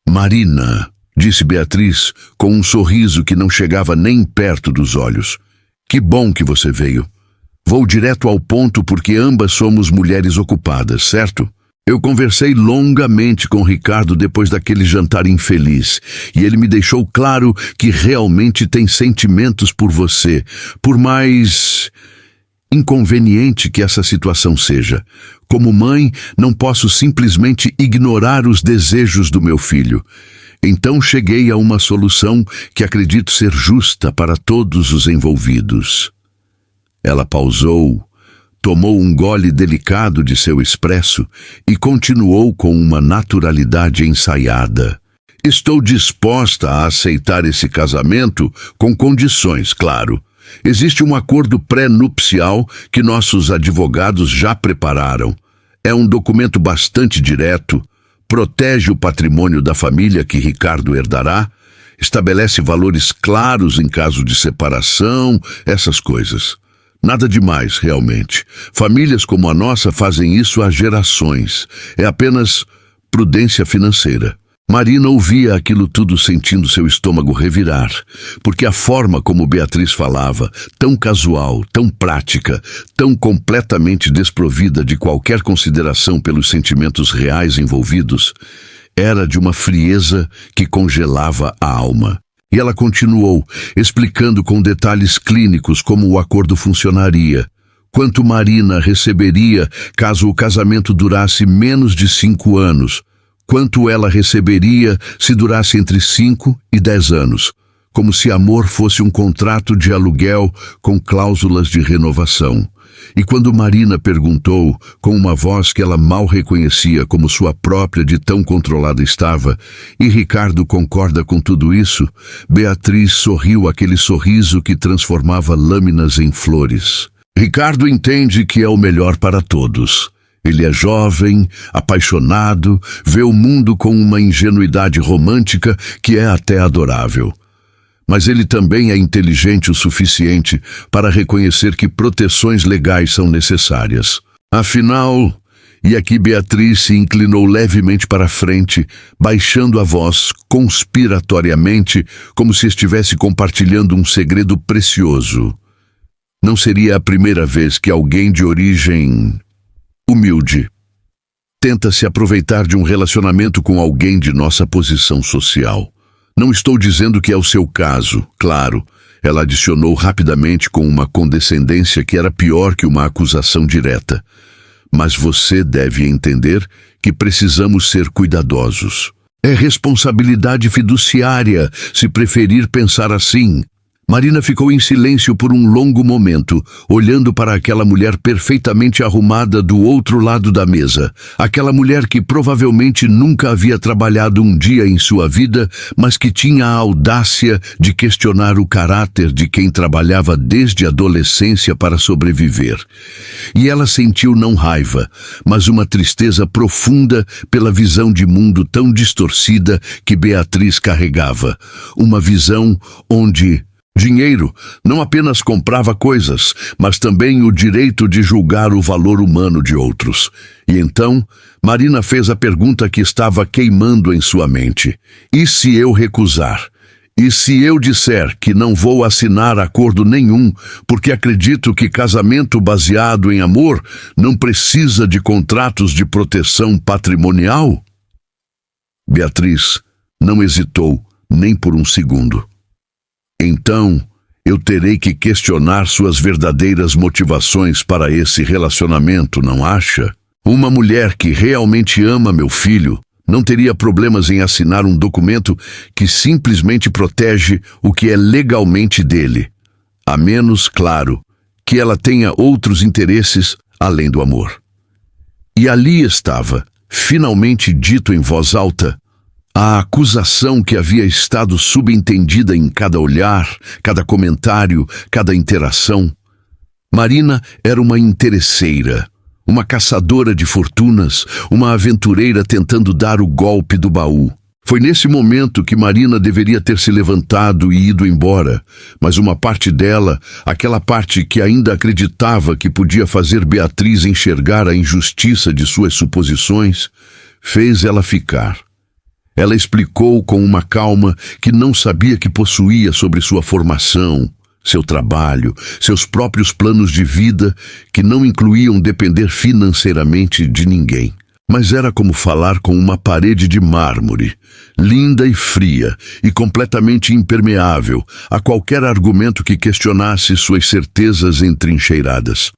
[SPEAKER 1] "Marina", disse Beatriz, com um sorriso que não chegava nem perto dos olhos. "Que bom que você veio. Vou direto ao ponto porque ambas somos mulheres ocupadas, certo? Eu conversei longamente com Ricardo depois daquele jantar infeliz, e ele me deixou claro que realmente tem sentimentos por você, por mais inconveniente que essa situação seja. Como mãe, não posso simplesmente ignorar os desejos do meu filho. Então cheguei a uma solução que acredito ser justa para todos os envolvidos." Ela pausou, tomou um gole delicado de seu expresso e continuou com uma naturalidade ensaiada. "Estou disposta a aceitar esse casamento com condições, claro. Existe um acordo pré-nupcial que nossos advogados já prepararam. É um documento bastante direto, protege o patrimônio da família que Ricardo herdará, estabelece valores claros em caso de separação, essas coisas. Nada demais, realmente. Famílias como a nossa fazem isso há gerações. É apenas prudência financeira." Marina ouvia aquilo tudo sentindo seu estômago revirar, porque a forma como Beatriz falava, tão casual, tão prática, tão completamente desprovida de qualquer consideração pelos sentimentos reais envolvidos, era de uma frieza que congelava a alma. E ela continuou, explicando com detalhes clínicos como o acordo funcionaria, quanto Marina receberia caso o casamento durasse menos de 5 anos, quanto ela receberia se durasse entre 5 e 10 anos, como se amor fosse um contrato de aluguel com cláusulas de renovação. E quando Marina perguntou, com uma voz que ela mal reconhecia como sua própria de tão controlada estava, "E Ricardo concorda com tudo isso?", Beatriz sorriu aquele sorriso que transformava lâminas em flores. "Ricardo entende que é o melhor para todos. Ele é jovem, apaixonado, vê o mundo com uma ingenuidade romântica que é até adorável. Mas ele também é inteligente o suficiente para reconhecer que proteções legais são necessárias. Afinal," e aqui Beatriz se inclinou levemente para frente, baixando a voz conspiratoriamente, como se estivesse compartilhando um segredo precioso, "não seria a primeira vez que alguém de origem humilde tenta se aproveitar de um relacionamento com alguém de nossa posição social. Não estou dizendo que é o seu caso, claro." Ela adicionou rapidamente com uma condescendência que era pior que uma acusação direta. "Mas você deve entender que precisamos ser cuidadosos. É responsabilidade fiduciária, se preferir pensar assim. Marina ficou em silêncio por um longo momento, olhando para aquela mulher perfeitamente arrumada do outro lado da mesa. Aquela mulher que provavelmente nunca havia trabalhado um dia em sua vida, mas que tinha a audácia de questionar o caráter de quem trabalhava desde a adolescência para sobreviver. E ela sentiu não raiva, mas uma tristeza profunda pela visão de mundo tão distorcida que Beatriz carregava. Uma visão onde dinheiro não apenas comprava coisas, mas também o direito de julgar o valor humano de outros. E então, Marina fez a pergunta que estava queimando em sua mente. E se eu recusar? E se eu disser que não vou assinar acordo nenhum, porque acredito que casamento baseado em amor não precisa de contratos de proteção patrimonial? Beatriz não hesitou nem por um segundo. Então, eu terei que questionar suas verdadeiras motivações para esse relacionamento, não acha? Uma mulher que realmente ama meu filho não teria problemas em assinar um documento que simplesmente protege o que é legalmente dele, a menos, claro, que ela tenha outros interesses além do amor. E ali estava, finalmente dito em voz alta, a acusação que havia estado subentendida em cada olhar, cada comentário, cada interação. Marina era uma interesseira, uma caçadora de fortunas, uma aventureira tentando dar o golpe do baú. Foi nesse momento que Marina deveria ter se levantado e ido embora, mas uma parte dela, aquela parte que ainda acreditava que podia fazer Beatriz enxergar a injustiça de suas suposições, fez ela ficar. Ela explicou com uma calma que não sabia que possuía sobre sua formação, seu trabalho, seus próprios planos de vida, que não incluíam depender financeiramente de ninguém. Mas era como falar com uma parede de mármore, linda e fria, e completamente impermeável a qualquer argumento que questionasse suas certezas entrincheiradas.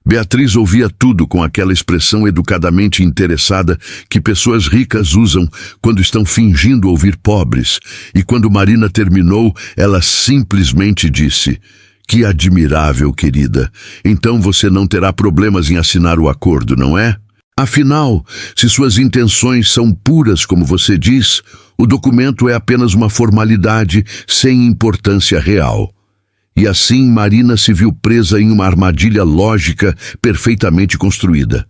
[SPEAKER 1] Beatriz ouvia tudo com aquela expressão educadamente interessada que pessoas ricas usam quando estão fingindo ouvir pobres, e quando Marina terminou, ela simplesmente disse: "Que admirável, querida. Então você não terá problemas em assinar o acordo, não é? Afinal, se suas intenções são puras como você diz, o documento é apenas uma formalidade sem importância real." E assim Marina se viu presa em uma armadilha lógica perfeitamente construída.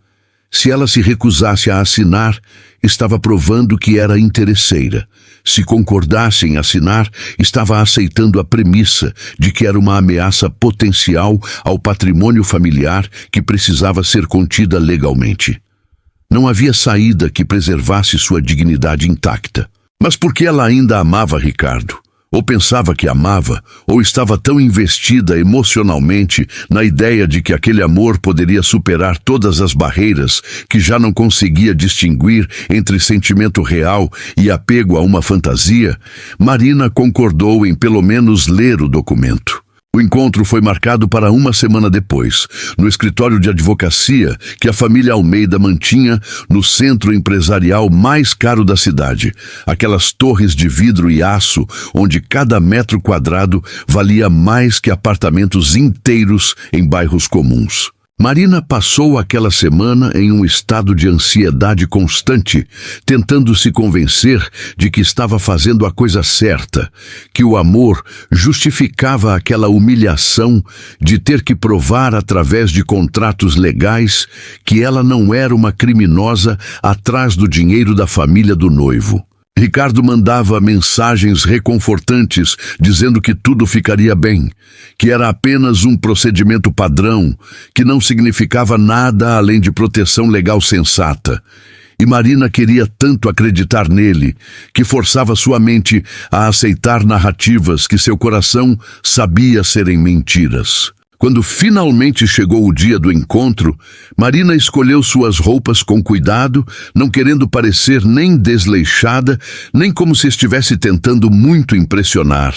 [SPEAKER 1] Se ela se recusasse a assinar, estava provando que era interesseira. Se concordasse em assinar, estava aceitando a premissa de que era uma ameaça potencial ao patrimônio familiar que precisava ser contida legalmente. Não havia saída que preservasse sua dignidade intacta. Mas por que ela ainda amava Ricardo? Ou pensava que amava, ou estava tão investida emocionalmente na ideia de que aquele amor poderia superar todas as barreiras que já não conseguia distinguir entre sentimento real e apego a uma fantasia, Marina concordou em pelo menos ler o documento. O encontro foi marcado para uma semana depois, no escritório de advocacia que a família Almeida mantinha no centro empresarial mais caro da cidade, aquelas torres de vidro e aço onde cada metro quadrado valia mais que apartamentos inteiros em bairros comuns. Marina passou aquela semana em um estado de ansiedade constante, tentando se convencer de que estava fazendo a coisa certa, que o amor justificava aquela humilhação de ter que provar através de contratos legais que ela não era uma criminosa atrás do dinheiro da família do noivo. Ricardo mandava mensagens reconfortantes dizendo que tudo ficaria bem, que era apenas um procedimento padrão, que não significava nada além de proteção legal sensata. E Marina queria tanto acreditar nele, que forçava sua mente a aceitar narrativas que seu coração sabia serem mentiras. Quando finalmente chegou o dia do encontro, Marina escolheu suas roupas com cuidado, não querendo parecer nem desleixada, nem como se estivesse tentando muito impressionar.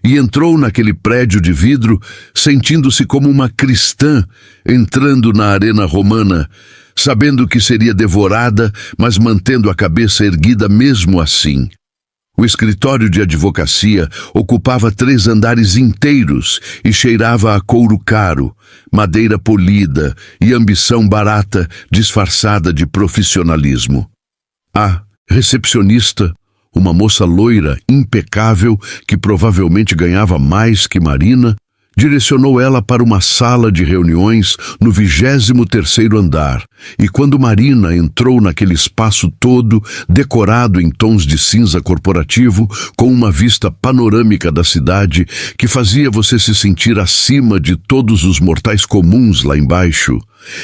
[SPEAKER 1] E entrou naquele prédio de vidro, sentindo-se como uma cristã entrando na arena romana, sabendo que seria devorada, mas mantendo a cabeça erguida mesmo assim. O escritório de advocacia ocupava 3 andares inteiros e cheirava a couro caro, madeira polida e ambição barata disfarçada de profissionalismo. A recepcionista, uma moça loira impecável que provavelmente ganhava mais que Marina, direcionou ela para uma sala de reuniões no 23º andar, e quando Marina entrou naquele espaço todo, decorado em tons de cinza corporativo, com uma vista panorâmica da cidade que fazia você se sentir acima de todos os mortais comuns lá embaixo,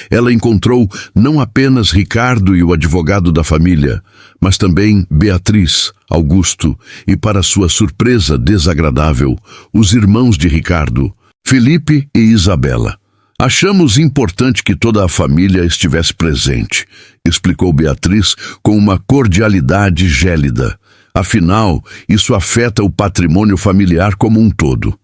[SPEAKER 1] ela encontrou não apenas Ricardo e o advogado da família, mas também Beatriz, Augusto e, para sua surpresa desagradável, os irmãos de Ricardo, Felipe e Isabela. Achamos importante que toda a família estivesse presente, explicou Beatriz com uma cordialidade gélida. Afinal, isso afeta o patrimônio familiar como um todo.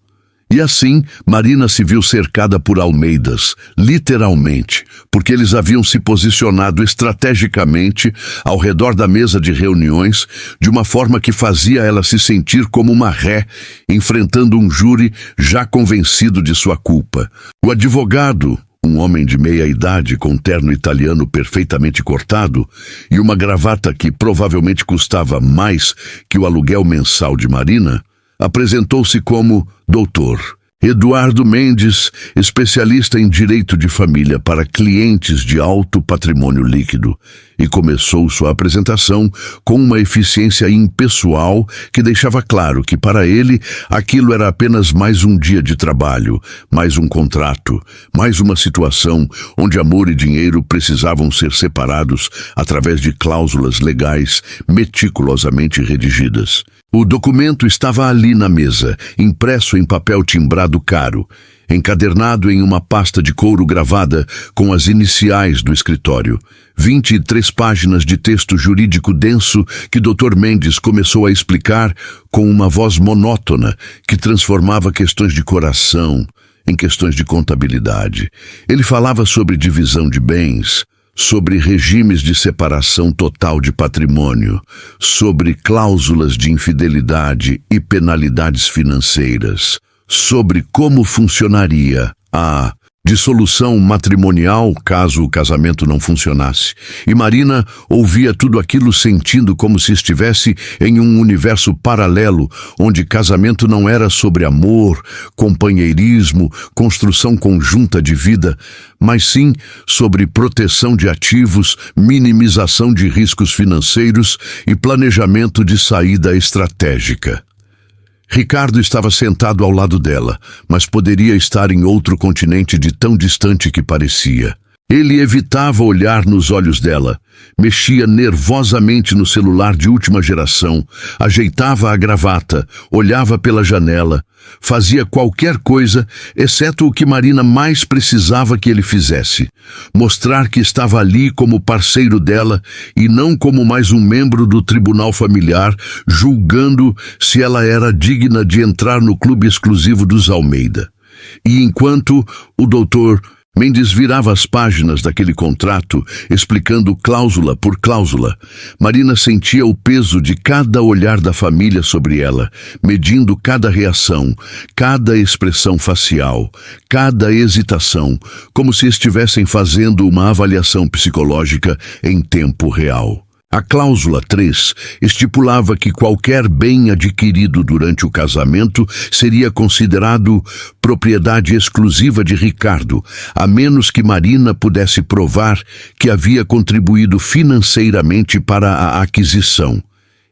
[SPEAKER 1] E assim, Marina se viu cercada por Almeidas, literalmente, porque eles haviam se posicionado estrategicamente ao redor da mesa de reuniões de uma forma que fazia ela se sentir como uma ré, enfrentando um júri já convencido de sua culpa. O advogado, um homem de meia-idade com terno italiano perfeitamente cortado e uma gravata que provavelmente custava mais que o aluguel mensal de Marina, apresentou-se como Dr. Eduardo Mendes, especialista em direito de família para clientes de alto patrimônio líquido, e começou sua apresentação com uma eficiência impessoal que deixava claro que para ele aquilo era apenas mais um dia de trabalho, mais um contrato, mais uma situação onde amor e dinheiro precisavam ser separados através de cláusulas legais meticulosamente redigidas. O documento estava ali na mesa, impresso em papel timbrado caro, encadernado em uma pasta de couro gravada com as iniciais do escritório. 23 páginas de texto jurídico denso que Dr. Mendes começou a explicar com uma voz monótona que transformava questões de coração em questões de contabilidade. Ele falava sobre divisão de bens, sobre regimes de separação total de patrimônio, sobre cláusulas de infidelidade e penalidades financeiras, sobre como funcionaria a dissolução matrimonial caso o casamento não funcionasse. E Marina ouvia tudo aquilo sentindo como se estivesse em um universo paralelo, onde casamento não era sobre amor, companheirismo, construção conjunta de vida, mas sim sobre proteção de ativos, minimização de riscos financeiros e planejamento de saída estratégica. Ricardo estava sentado ao lado dela, mas poderia estar em outro continente de tão distante que parecia. Ele evitava olhar nos olhos dela, mexia nervosamente no celular de última geração, ajeitava a gravata, olhava pela janela, fazia qualquer coisa, exceto o que Marina mais precisava que ele fizesse: mostrar que estava ali como parceiro dela e não como mais um membro do tribunal familiar, julgando se ela era digna de entrar no clube exclusivo dos Almeida. E enquanto o doutor Mendes virava as páginas daquele contrato, explicando cláusula por cláusula, Marina sentia o peso de cada olhar da família sobre ela, medindo cada reação, cada expressão facial, cada hesitação, como se estivessem fazendo uma avaliação psicológica em tempo real. A cláusula 3 estipulava que qualquer bem adquirido durante o casamento seria considerado propriedade exclusiva de Ricardo, a menos que Marina pudesse provar que havia contribuído financeiramente para a aquisição.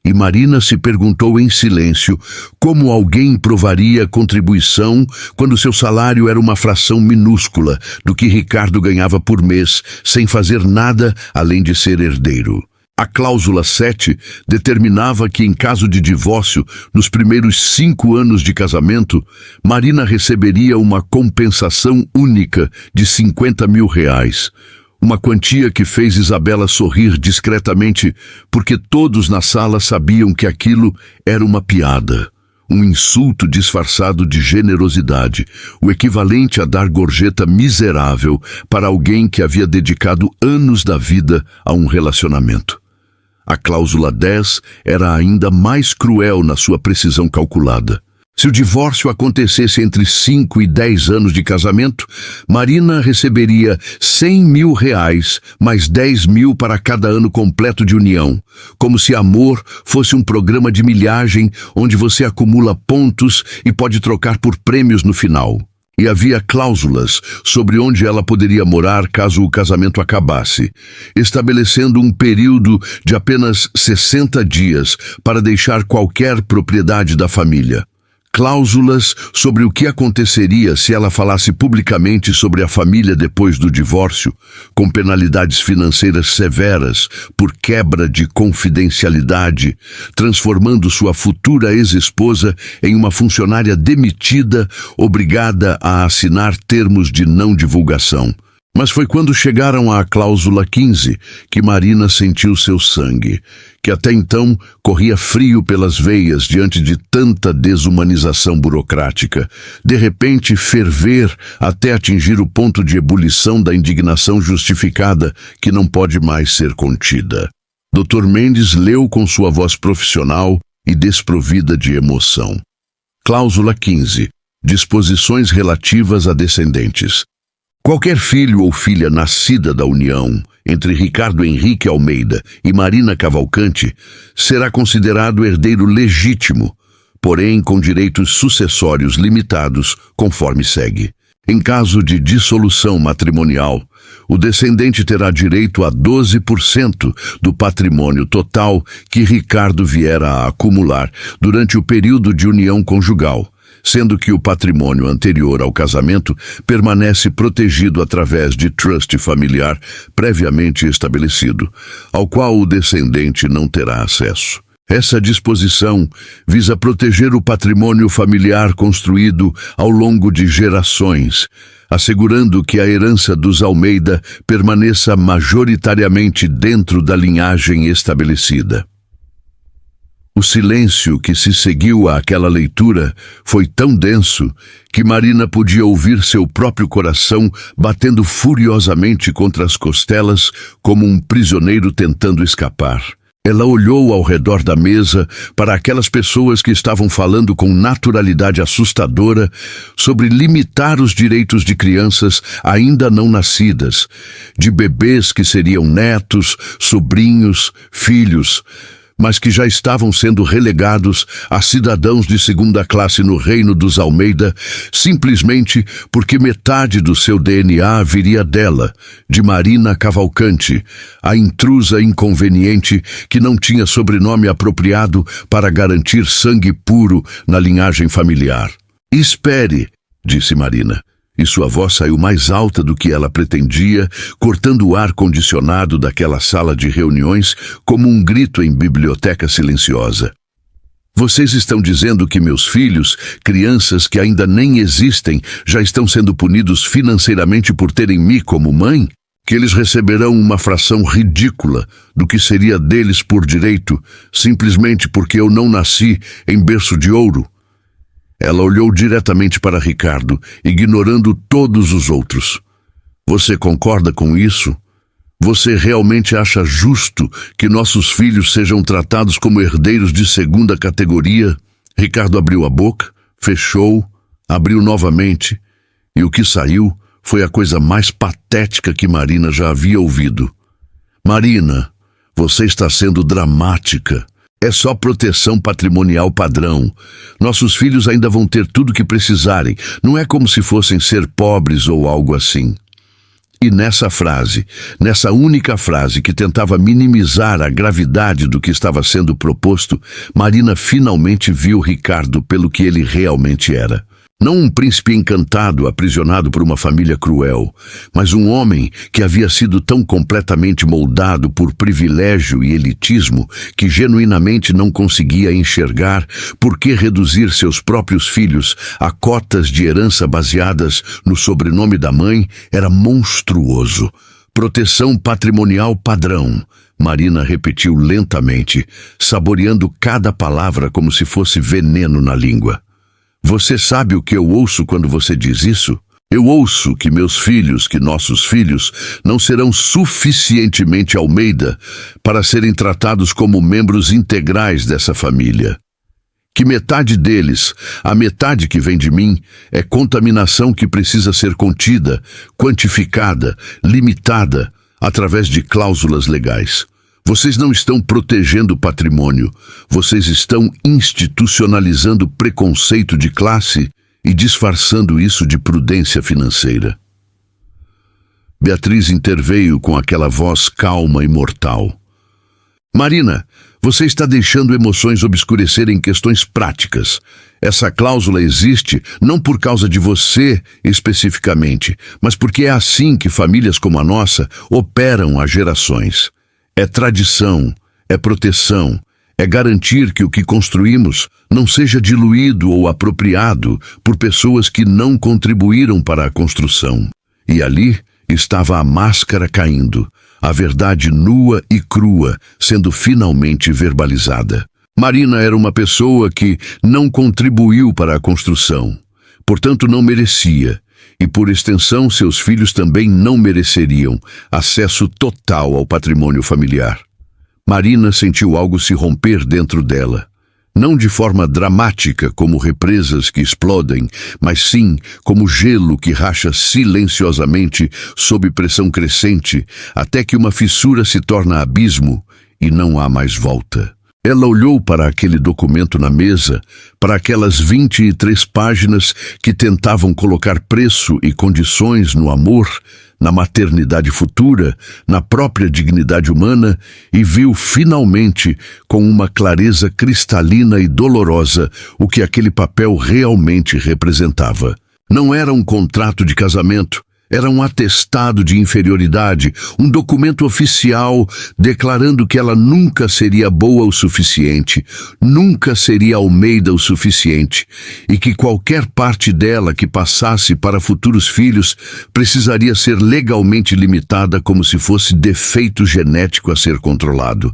[SPEAKER 1] E Marina se perguntou em silêncio como alguém provaria contribuição quando seu salário era uma fração minúscula do que Ricardo ganhava por mês, sem fazer nada além de ser herdeiro. A cláusula 7 determinava que, em caso de divórcio, nos primeiros 5 anos de casamento, Marina receberia uma compensação única de R$50 mil, uma quantia que fez Isabela sorrir discretamente, porque todos na sala sabiam que aquilo era uma piada, um insulto disfarçado de generosidade, o equivalente a dar gorjeta miserável para alguém que havia dedicado anos da vida a um relacionamento. A cláusula 10 era ainda mais cruel na sua precisão calculada. Se o divórcio acontecesse entre 5 e 10 anos de casamento, Marina receberia R$ 100.000, mais 10.000 para cada ano completo de união, como se amor fosse um programa de milhagem onde você acumula pontos e pode trocar por prêmios no final. E havia cláusulas sobre onde ela poderia morar caso o casamento acabasse, estabelecendo um período de apenas 60 dias para deixar qualquer propriedade da família. Cláusulas sobre o que aconteceria se ela falasse publicamente sobre a família depois do divórcio, com penalidades financeiras severas por quebra de confidencialidade, transformando sua futura ex-esposa em uma funcionária demitida, obrigada a assinar termos de não divulgação. Mas foi quando chegaram à cláusula 15 que Marina sentiu seu sangue, que até então corria frio pelas veias diante de tanta desumanização burocrática, de repente ferver até atingir o ponto de ebulição da indignação justificada que não pode mais ser contida. Dr. Mendes leu com sua voz profissional e desprovida de emoção. Cláusula 15. Disposições relativas a descendentes. Qualquer filho ou filha nascida da união entre Ricardo Henrique Almeida e Marina Cavalcante será considerado herdeiro legítimo, porém com direitos sucessórios limitados, conforme segue. Em caso de dissolução matrimonial, o descendente terá direito a 12% do patrimônio total que Ricardo viera a acumular durante o período de união conjugal, sendo que o patrimônio anterior ao casamento permanece protegido através de trust familiar previamente estabelecido, ao qual o descendente não terá acesso. Essa disposição visa proteger o patrimônio familiar construído ao longo de gerações, assegurando que a herança dos Almeida permaneça majoritariamente dentro da linhagem estabelecida. O silêncio que se seguiu àquela leitura foi tão denso que Marina podia ouvir seu próprio coração batendo furiosamente contra as costelas como um prisioneiro tentando escapar. Ela olhou ao redor da mesa para aquelas pessoas que estavam falando com naturalidade assustadora sobre limitar os direitos de crianças ainda não nascidas, de bebês que seriam netos, sobrinhos, filhos, mas que já estavam sendo relegados a cidadãos de segunda classe no reino dos Almeida, simplesmente porque metade do seu DNA viria dela, de Marina Cavalcante, a intrusa inconveniente que não tinha sobrenome apropriado para garantir sangue puro na linhagem familiar. "Espere", disse Marina. E sua voz saiu mais alta do que ela pretendia, cortando o ar condicionado daquela sala de reuniões como um grito em biblioteca silenciosa. "Vocês estão dizendo que meus filhos, crianças que ainda nem existem, já estão sendo punidos financeiramente por terem me como mãe? Que eles receberão uma fração ridícula do que seria deles por direito, simplesmente porque eu não nasci em berço de ouro?" Ela olhou diretamente para Ricardo, ignorando todos os outros. "Você concorda com isso? Você realmente acha justo que nossos filhos sejam tratados como herdeiros de segunda categoria?" Ricardo abriu a boca, fechou, abriu novamente, e o que saiu foi a coisa mais patética que Marina já havia ouvido. "Marina, você está sendo dramática. É só proteção patrimonial padrão. Nossos filhos ainda vão ter tudo o que precisarem. Não é como se fossem ser pobres ou algo assim." E nessa frase, nessa única frase que tentava minimizar a gravidade do que estava sendo proposto, Marina finalmente viu Ricardo pelo que ele realmente era. Não um príncipe encantado aprisionado por uma família cruel, mas um homem que havia sido tão completamente moldado por privilégio e elitismo que genuinamente não conseguia enxergar por que reduzir seus próprios filhos a cotas de herança baseadas no sobrenome da mãe era monstruoso. "Proteção patrimonial padrão", Marina repetiu lentamente, saboreando cada palavra como se fosse veneno na língua. "Você sabe o que eu ouço quando você diz isso?" Eu ouço que meus filhos, que nossos filhos, não serão suficientemente Almeida para serem tratados como membros integrais dessa família. Que metade deles, a metade que vem de mim, é contaminação que precisa ser contida, quantificada, limitada, através de cláusulas legais. Vocês não estão protegendo o patrimônio, vocês estão institucionalizando preconceito de classe e disfarçando isso de prudência financeira. Beatriz interveio com aquela voz calma e mortal. Marina, você está deixando emoções obscurecerem questões práticas. Essa cláusula existe não por causa de você especificamente, mas porque é assim que famílias como a nossa operam há gerações. É tradição, é proteção, é garantir que o que construímos não seja diluído ou apropriado por pessoas que não contribuíram para a construção. E ali estava a máscara caindo, a verdade nua e crua sendo finalmente verbalizada. Marina era uma pessoa que não contribuiu para a construção, portanto não merecia, e por extensão seus filhos também não mereceriam, acesso total ao patrimônio familiar. Marina sentiu algo se romper dentro dela. Não de forma dramática, como represas que explodem, mas sim como gelo que racha silenciosamente sob pressão crescente, até que uma fissura se torna abismo e não há mais volta. Ela olhou para aquele documento na mesa, para aquelas 23 páginas que tentavam colocar preço e condições no amor, na maternidade futura, na própria dignidade humana, e viu finalmente, com uma clareza cristalina e dolorosa, o que aquele papel realmente representava. Não era um contrato de casamento, era um atestado de inferioridade, um documento oficial declarando que ela nunca seria boa o suficiente, nunca seria Almeida o suficiente, e que qualquer parte dela que passasse para futuros filhos precisaria ser legalmente limitada como se fosse defeito genético a ser controlado.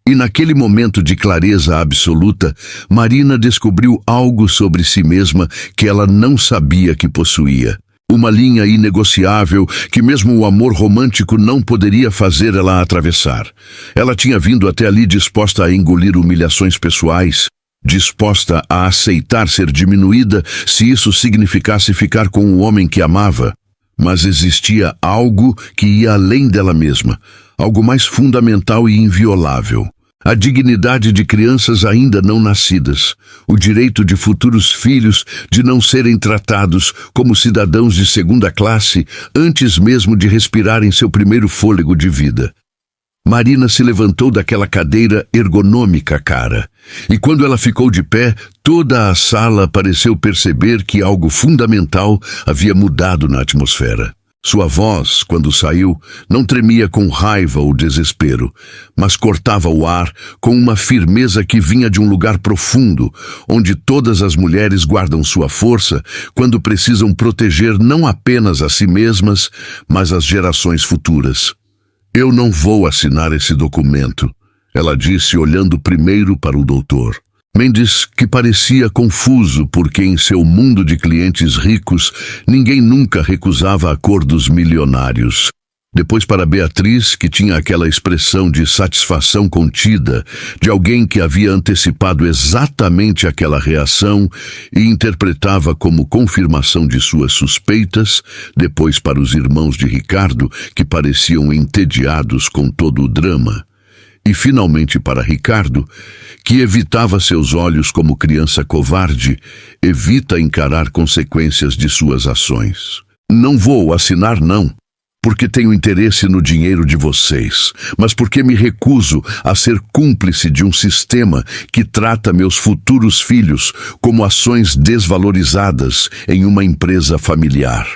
[SPEAKER 1] E naquele momento de clareza absoluta, Marina descobriu algo sobre si mesma que ela não sabia que possuía. Uma linha inegociável que mesmo o amor romântico não poderia fazer ela atravessar. Ela tinha vindo até ali disposta a engolir humilhações pessoais, disposta a aceitar ser diminuída se isso significasse ficar com o homem que amava. Mas existia algo que ia além dela mesma, algo mais fundamental e inviolável. A dignidade de crianças ainda não nascidas, o direito de futuros filhos de não serem tratados como cidadãos de segunda classe antes mesmo de respirarem seu primeiro fôlego de vida. Marina se levantou daquela cadeira ergonômica cara, e quando ela ficou de pé, toda a sala pareceu perceber que algo fundamental havia mudado na atmosfera. Sua voz, quando saiu, não tremia com raiva ou desespero, mas cortava o ar com uma firmeza que vinha de um lugar profundo, onde todas as mulheres guardam sua força quando precisam proteger não apenas a si mesmas, mas as gerações futuras. Eu não vou assinar esse documento, ela disse olhando primeiro para o doutor. Mendes, que parecia confuso porque em seu mundo de clientes ricos, ninguém nunca recusava acordos milionários. Depois para Beatriz, que tinha aquela expressão de satisfação contida, de alguém que havia antecipado exatamente aquela reação e interpretava como confirmação de suas suspeitas, depois para os irmãos de Ricardo, que pareciam entediados com todo o drama. E finalmente para Ricardo, que evitava seus olhos como criança covarde, evita encarar consequências de suas ações. Não vou assinar não, porque tenho interesse no dinheiro de vocês, mas porque me recuso a ser cúmplice de um sistema que trata meus futuros filhos como ações desvalorizadas em uma empresa familiar.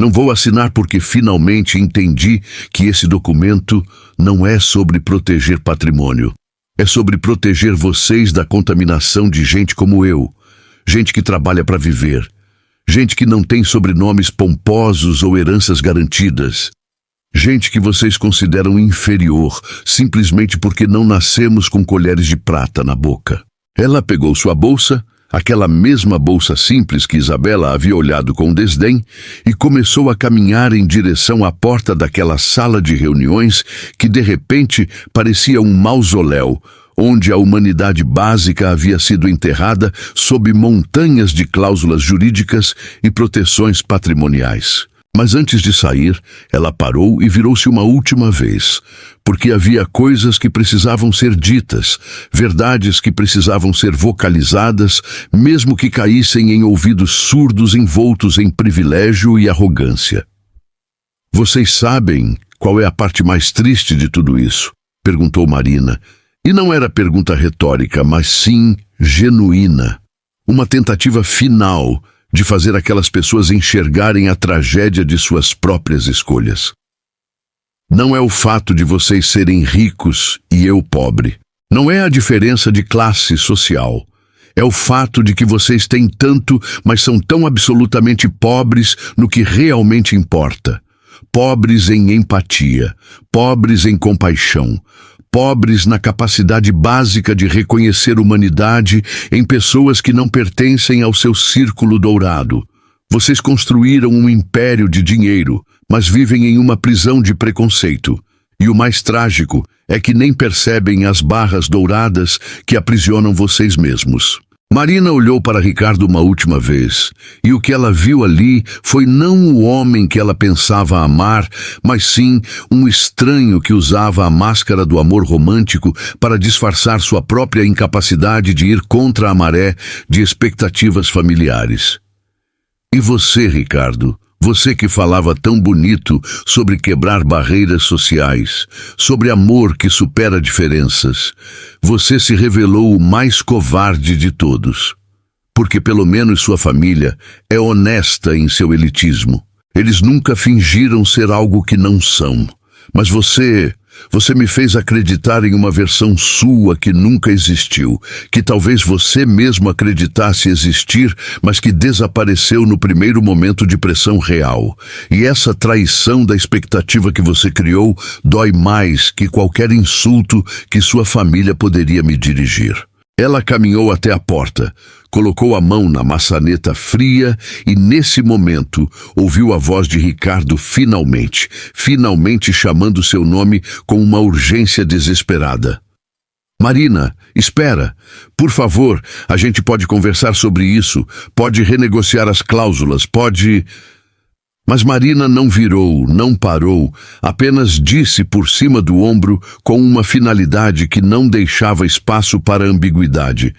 [SPEAKER 1] Não vou assinar porque finalmente entendi que esse documento não é sobre proteger patrimônio. É sobre proteger vocês da contaminação de gente como eu. Gente que trabalha para viver. Gente que não tem sobrenomes pomposos ou heranças garantidas. Gente que vocês consideram inferior simplesmente porque não nascemos com colheres de prata na boca. Ela pegou sua bolsa, aquela mesma bolsa simples que Isabela havia olhado com desdém, e começou a caminhar em direção à porta daquela sala de reuniões que de repente parecia um mausoléu, onde a humanidade básica havia sido enterrada sob montanhas de cláusulas jurídicas e proteções patrimoniais. Mas antes de sair, ela parou e virou-se uma última vez, porque havia coisas que precisavam ser ditas, verdades que precisavam ser vocalizadas, mesmo que caíssem em ouvidos surdos envoltos em privilégio e arrogância. "Vocês sabem qual é a parte mais triste de tudo isso?", perguntou Marina. E não era pergunta retórica, mas sim genuína. Uma tentativa final de fazer aquelas pessoas enxergarem a tragédia de suas próprias escolhas. "Não é o fato de vocês serem ricos e eu pobre. Não é a diferença de classe social. É o fato de que vocês têm tanto, mas são tão absolutamente pobres no que realmente importa. Pobres em empatia, pobres em compaixão, pobres na capacidade básica de reconhecer humanidade em pessoas que não pertencem ao seu círculo dourado. Vocês construíram um império de dinheiro, mas vivem em uma prisão de preconceito. E o mais trágico é que nem percebem as barras douradas que aprisionam vocês mesmos." Marina olhou para Ricardo uma última vez, e o que ela viu ali foi não o homem que ela pensava amar, mas sim um estranho que usava a máscara do amor romântico para disfarçar sua própria incapacidade de ir contra a maré de expectativas familiares. "E você, Ricardo? Você que falava tão bonito sobre quebrar barreiras sociais, sobre amor que supera diferenças, você se revelou o mais covarde de todos. Porque pelo menos sua família é honesta em seu elitismo. Eles nunca fingiram ser algo que não são. Mas você me fez acreditar em uma versão sua que nunca existiu, que talvez você mesmo acreditasse existir, mas que desapareceu no primeiro momento de pressão real. E essa traição da expectativa que você criou dói mais que qualquer insulto que sua família poderia me dirigir." Ela caminhou até a porta, colocou a mão na maçaneta fria e, nesse momento, ouviu a voz de Ricardo finalmente chamando seu nome com uma urgência desesperada. "Marina, espera. Por favor, a gente pode conversar sobre isso, pode renegociar as cláusulas, pode..." Mas Marina não virou, não parou, apenas disse por cima do ombro com uma finalidade que não deixava espaço para ambiguidade: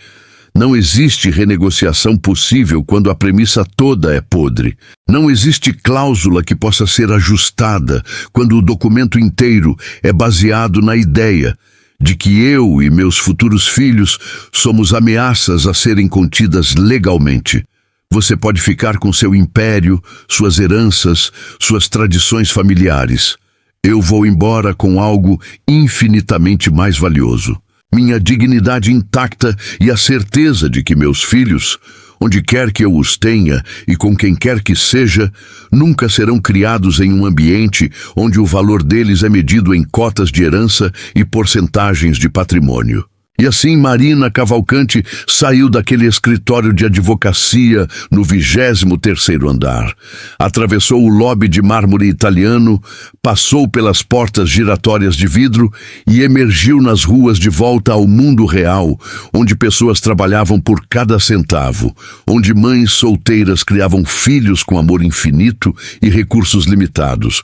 [SPEAKER 1] "Não existe renegociação possível quando a premissa toda é podre. Não existe cláusula que possa ser ajustada quando o documento inteiro é baseado na ideia de que eu e meus futuros filhos somos ameaças a serem contidas legalmente. Você pode ficar com seu império, suas heranças, suas tradições familiares. Eu vou embora com algo infinitamente mais valioso: minha dignidade intacta e a certeza de que meus filhos, onde quer que eu os tenha e com quem quer que seja, nunca serão criados em um ambiente onde o valor deles é medido em cotas de herança e porcentagens de patrimônio." E assim Marina Cavalcante saiu daquele escritório de advocacia no 23º andar. Atravessou o lobby de mármore italiano, passou pelas portas giratórias de vidro e emergiu nas ruas de volta ao mundo real, onde pessoas trabalhavam por cada centavo, onde mães solteiras criavam filhos com amor infinito e recursos limitados,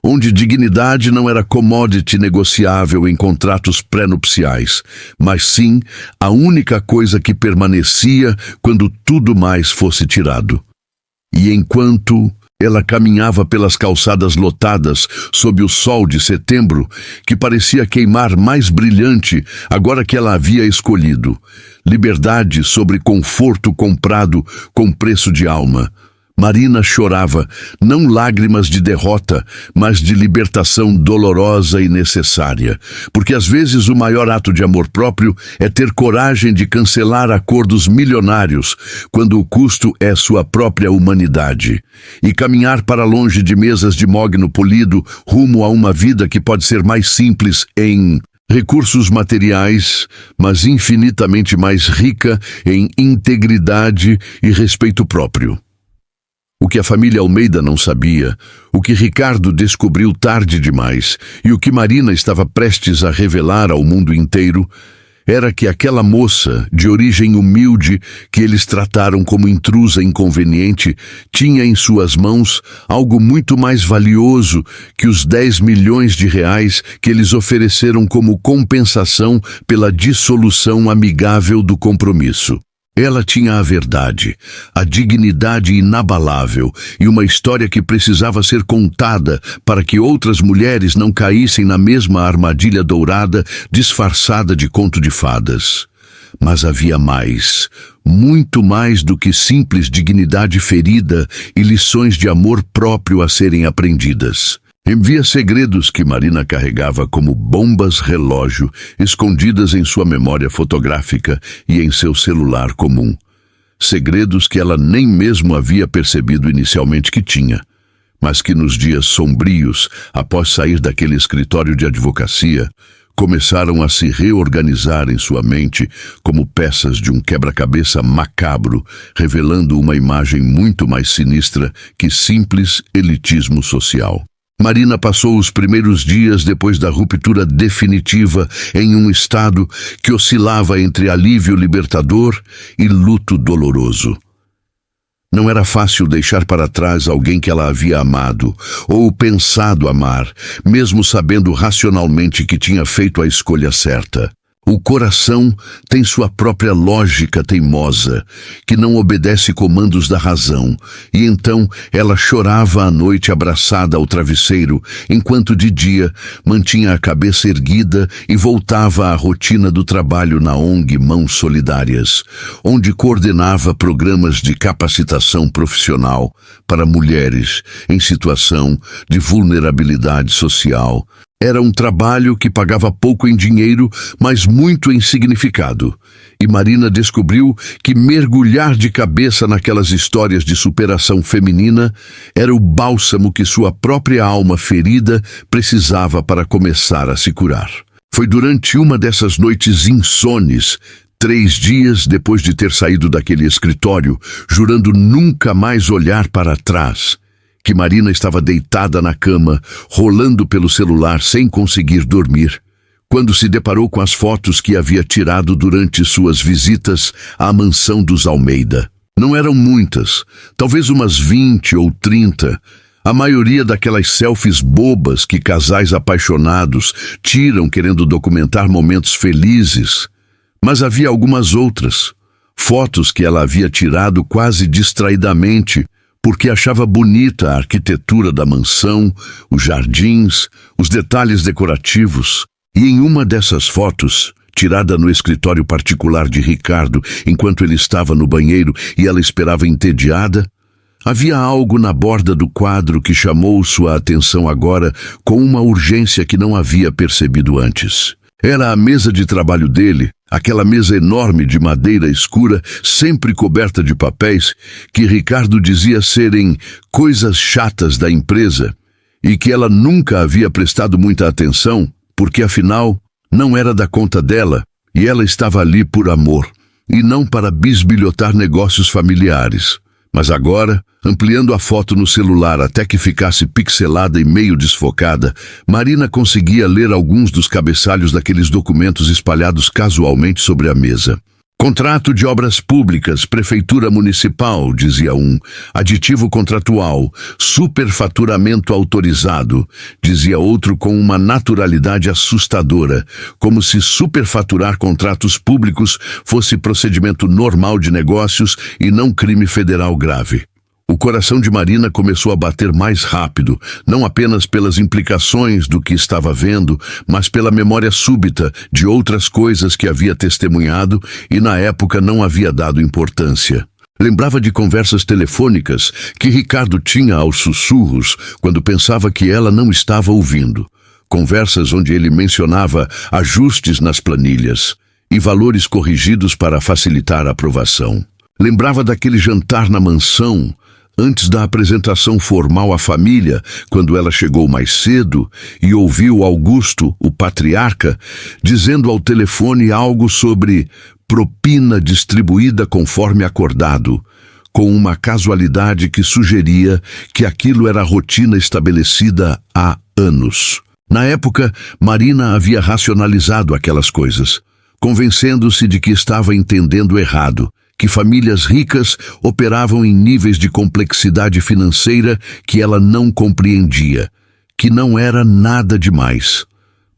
[SPEAKER 1] onde dignidade não era commodity negociável em contratos pré-nupciais, mas sim a única coisa que permanecia quando tudo mais fosse tirado. E enquanto ela caminhava pelas calçadas lotadas sob o sol de setembro, que parecia queimar mais brilhante agora que ela havia escolhido liberdade sobre conforto comprado com preço de alma, Marina chorava, não lágrimas de derrota, mas de libertação dolorosa e necessária, porque às vezes o maior ato de amor próprio é ter coragem de cancelar acordos milionários, quando o custo é sua própria humanidade, e caminhar para longe de mesas de mogno polido rumo a uma vida que pode ser mais simples em recursos materiais, mas infinitamente mais rica em integridade e respeito próprio. O que a família Almeida não sabia, o que Ricardo descobriu tarde demais e o que Marina estava prestes a revelar ao mundo inteiro era que aquela moça, de origem humilde, que eles trataram como intrusa inconveniente, tinha em suas mãos algo muito mais valioso que os 10 milhões de reais que eles ofereceram como compensação pela dissolução amigável do compromisso. Ela tinha a verdade, a dignidade inabalável e uma história que precisava ser contada para que outras mulheres não caíssem na mesma armadilha dourada disfarçada de conto de fadas. Mas havia mais, muito mais do que simples dignidade ferida e lições de amor próprio a serem aprendidas. Havia segredos que Marina carregava como bombas relógio, escondidas em sua memória fotográfica e em seu celular comum. Segredos que ela nem mesmo havia percebido inicialmente que tinha, mas que nos dias sombrios, após sair daquele escritório de advocacia, começaram a se reorganizar em sua mente como peças de um quebra-cabeça macabro, revelando uma imagem muito mais sinistra que simples elitismo social. Marina passou os primeiros dias depois da ruptura definitiva em um estado que oscilava entre alívio libertador e luto doloroso. Não era fácil deixar para trás alguém que ela havia amado ou pensado amar, mesmo sabendo racionalmente que tinha feito a escolha certa. O coração tem sua própria lógica teimosa, que não obedece comandos da razão, e então ela chorava à noite abraçada ao travesseiro, enquanto de dia mantinha a cabeça erguida e voltava à rotina do trabalho na ONG Mãos Solidárias, onde coordenava programas de capacitação profissional para mulheres em situação de vulnerabilidade social. Era um trabalho que pagava pouco em dinheiro, mas muito em significado. E Marina descobriu que mergulhar de cabeça naquelas histórias de superação feminina era o bálsamo que sua própria alma ferida precisava para começar a se curar. Foi durante uma dessas noites insones, 3 dias depois de ter saído daquele escritório, jurando nunca mais olhar para trás, que Marina estava deitada na cama, rolando pelo celular sem conseguir dormir, quando se deparou com as fotos que havia tirado durante suas visitas à mansão dos Almeida. Não eram muitas, talvez umas 20 ou 30, a maioria daquelas selfies bobas que casais apaixonados tiram querendo documentar momentos felizes. Mas havia algumas outras, fotos que ela havia tirado quase distraidamente, porque achava bonita a arquitetura da mansão, os jardins, os detalhes decorativos. E em uma dessas fotos, tirada no escritório particular de Ricardo, enquanto ele estava no banheiro e ela esperava entediada, havia algo na borda do quadro que chamou sua atenção agora com uma urgência que não havia percebido antes. Era a mesa de trabalho dele, aquela mesa enorme de madeira escura, sempre coberta de papéis, que Ricardo dizia serem coisas chatas da empresa e que ela nunca havia prestado muita atenção, porque afinal não era da conta dela e ela estava ali por amor e não para bisbilhotar negócios familiares. Mas agora, ampliando a foto no celular até que ficasse pixelada e meio desfocada, Marina conseguia ler alguns dos cabeçalhos daqueles documentos espalhados casualmente sobre a mesa. Contrato de obras públicas, prefeitura municipal, dizia um. Aditivo contratual, superfaturamento autorizado, dizia outro com uma naturalidade assustadora, como se superfaturar contratos públicos fosse procedimento normal de negócios e não crime federal grave. O coração de Marina começou a bater mais rápido, não apenas pelas implicações do que estava vendo, mas pela memória súbita de outras coisas que havia testemunhado e na época não havia dado importância. Lembrava de conversas telefônicas que Ricardo tinha aos sussurros quando pensava que ela não estava ouvindo. Conversas onde ele mencionava ajustes nas planilhas e valores corrigidos para facilitar a aprovação. Lembrava daquele jantar na mansão, Antes da apresentação formal à família, quando ela chegou mais cedo e ouviu Augusto, o patriarca, dizendo ao telefone algo sobre propina distribuída conforme acordado, com uma casualidade que sugeria que aquilo era a rotina estabelecida há anos. Na época, Marina havia racionalizado aquelas coisas, convencendo-se de que estava entendendo errado, que famílias ricas operavam em níveis de complexidade financeira que ela não compreendia, que não era nada demais.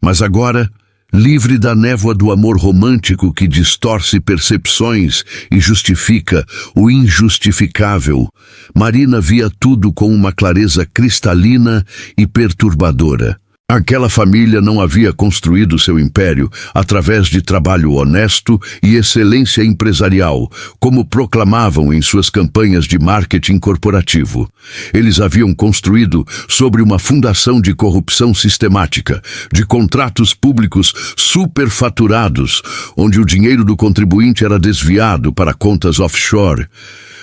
[SPEAKER 1] Mas agora, livre da névoa do amor romântico que distorce percepções e justifica o injustificável, Marina via tudo com uma clareza cristalina e perturbadora. Aquela família não havia construído seu império através de trabalho honesto e excelência empresarial, como proclamavam em suas campanhas de marketing corporativo. Eles haviam construído sobre uma fundação de corrupção sistemática, de contratos públicos superfaturados, onde o dinheiro do contribuinte era desviado para contas offshore,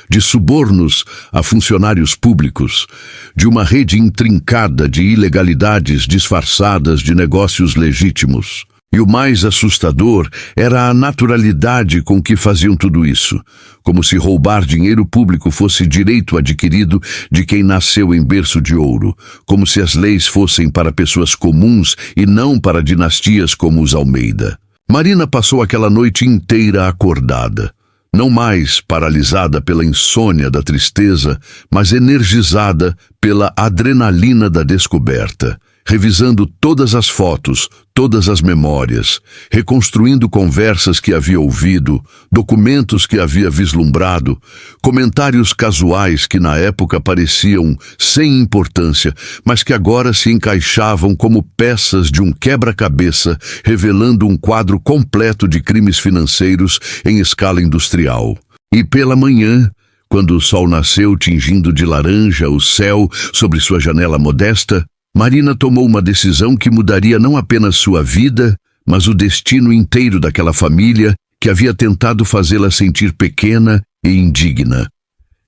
[SPEAKER 1] de subornos a funcionários públicos, de uma rede intrincada de ilegalidades disfarçadas de negócios legítimos. E o mais assustador era a naturalidade com que faziam tudo isso, como se roubar dinheiro público fosse direito adquirido de quem nasceu em berço de ouro, como se as leis fossem para pessoas comuns e não para dinastias como os Almeida. Marina passou aquela noite inteira acordada. Não mais paralisada pela insônia da tristeza, mas energizada pela adrenalina da descoberta, revisando todas as fotos, todas as memórias, reconstruindo conversas que havia ouvido, documentos que havia vislumbrado, comentários casuais que na época pareciam sem importância, mas que agora se encaixavam como peças de um quebra-cabeça, revelando um quadro completo de crimes financeiros em escala industrial. E pela manhã, quando o sol nasceu tingindo de laranja o céu sobre sua janela modesta, Marina tomou uma decisão que mudaria não apenas sua vida, mas o destino inteiro daquela família que havia tentado fazê-la sentir pequena e indigna.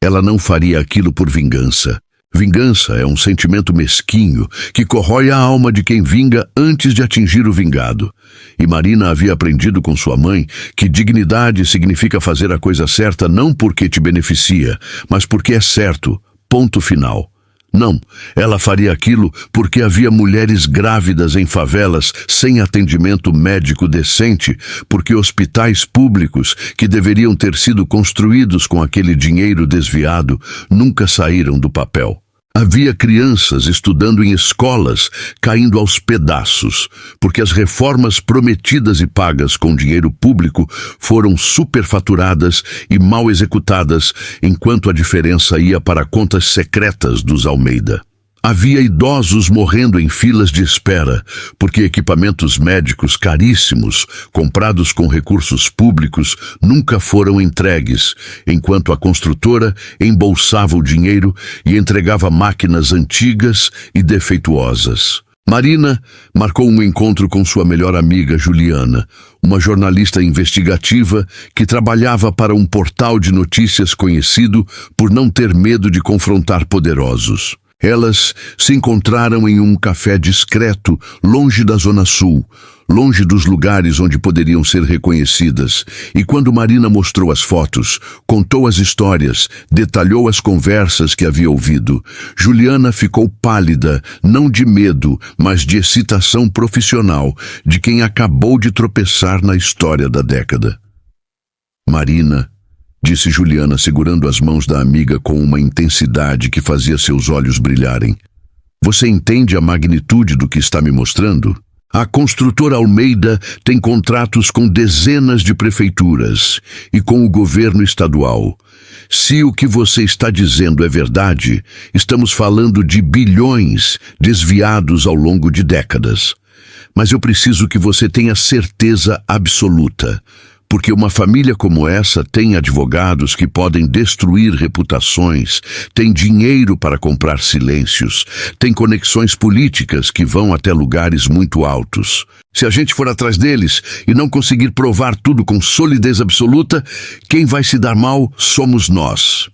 [SPEAKER 1] Ela não faria aquilo por vingança. Vingança é um sentimento mesquinho que corrói a alma de quem vinga antes de atingir o vingado. E Marina havia aprendido com sua mãe que dignidade significa fazer a coisa certa não porque te beneficia, mas porque é certo, ponto final. Não, ela faria aquilo porque havia mulheres grávidas em favelas sem atendimento médico decente, porque hospitais públicos, que deveriam ter sido construídos com aquele dinheiro desviado, nunca saíram do papel. Havia crianças estudando em escolas caindo aos pedaços, porque as reformas prometidas e pagas com dinheiro público foram superfaturadas e mal executadas, enquanto a diferença ia para contas secretas dos Almeida. Havia idosos morrendo em filas de espera, porque equipamentos médicos caríssimos, comprados com recursos públicos, nunca foram entregues, enquanto a construtora embolsava o dinheiro e entregava máquinas antigas e defeituosas. Marina marcou um encontro com sua melhor amiga Juliana, uma jornalista investigativa que trabalhava para um portal de notícias conhecido por não ter medo de confrontar poderosos. Elas se encontraram em um café discreto, longe da Zona Sul, longe dos lugares onde poderiam ser reconhecidas, e quando Marina mostrou as fotos, contou as histórias, detalhou as conversas que havia ouvido, Juliana ficou pálida, não de medo, mas de excitação profissional, de quem acabou de tropeçar na história da década. Marina, disse Juliana, segurando as mãos da amiga com uma intensidade que fazia seus olhos brilharem. Você entende a magnitude do que está me mostrando? A construtora Almeida tem contratos com dezenas de prefeituras e com o governo estadual. Se o que você está dizendo é verdade, estamos falando de bilhões desviados ao longo de décadas. Mas eu preciso que você tenha certeza absoluta. Porque uma família como essa tem advogados que podem destruir reputações, tem dinheiro para comprar silêncios, tem conexões políticas que vão até lugares muito altos. Se a gente for atrás deles e não conseguir provar tudo com solidez absoluta, quem vai se dar mal somos nós.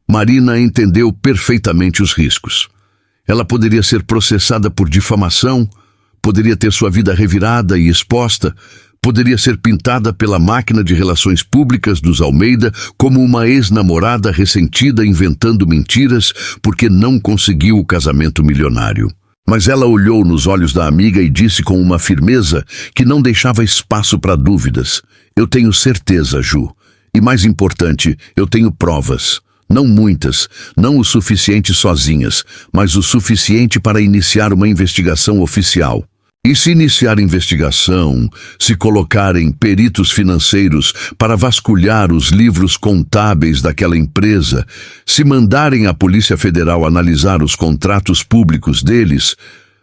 [SPEAKER 1] Marina entendeu perfeitamente os riscos. Ela poderia ser processada por difamação, poderia ter sua vida revirada e exposta, poderia ser pintada pela máquina de relações públicas dos Almeida como uma ex-namorada ressentida inventando mentiras porque não conseguiu o casamento milionário. Mas ela olhou nos olhos da amiga e disse com uma firmeza que não deixava espaço para dúvidas: "Eu tenho certeza, Ju. E mais importante, eu tenho provas. Não muitas, não o suficiente sozinhas, mas o suficiente para iniciar uma investigação oficial. E se iniciar investigação, se colocarem peritos financeiros para vasculhar os livros contábeis daquela empresa, se mandarem a Polícia Federal analisar os contratos públicos deles,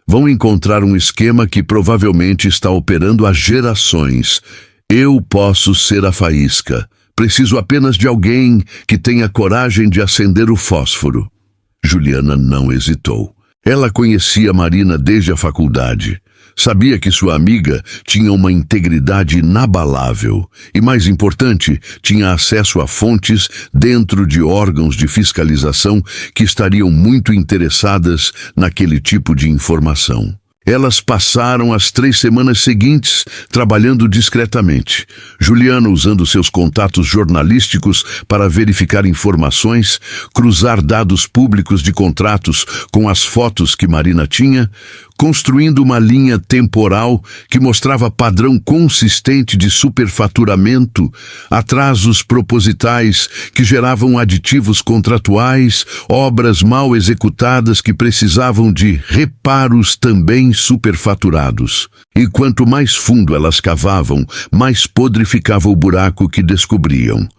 [SPEAKER 1] vão encontrar um esquema que provavelmente está operando há gerações. Eu posso ser a faísca. Preciso apenas de alguém que tenha coragem de acender o fósforo." Juliana não hesitou. Ela conhecia Marina desde a faculdade. Sabia que sua amiga tinha uma integridade inabalável e, mais importante, tinha acesso a fontes dentro de órgãos de fiscalização que estariam muito interessadas naquele tipo de informação. Elas passaram as 3 semanas seguintes trabalhando discretamente. Juliana usando seus contatos jornalísticos para verificar informações, cruzar dados públicos de contratos com as fotos que Marina tinha, construindo uma linha temporal que mostrava padrão consistente de superfaturamento, atrasos propositais que geravam aditivos contratuais, obras mal executadas que precisavam de reparos também superfaturados. E quanto mais fundo elas cavavam, mais podre ficava o buraco que descobriam.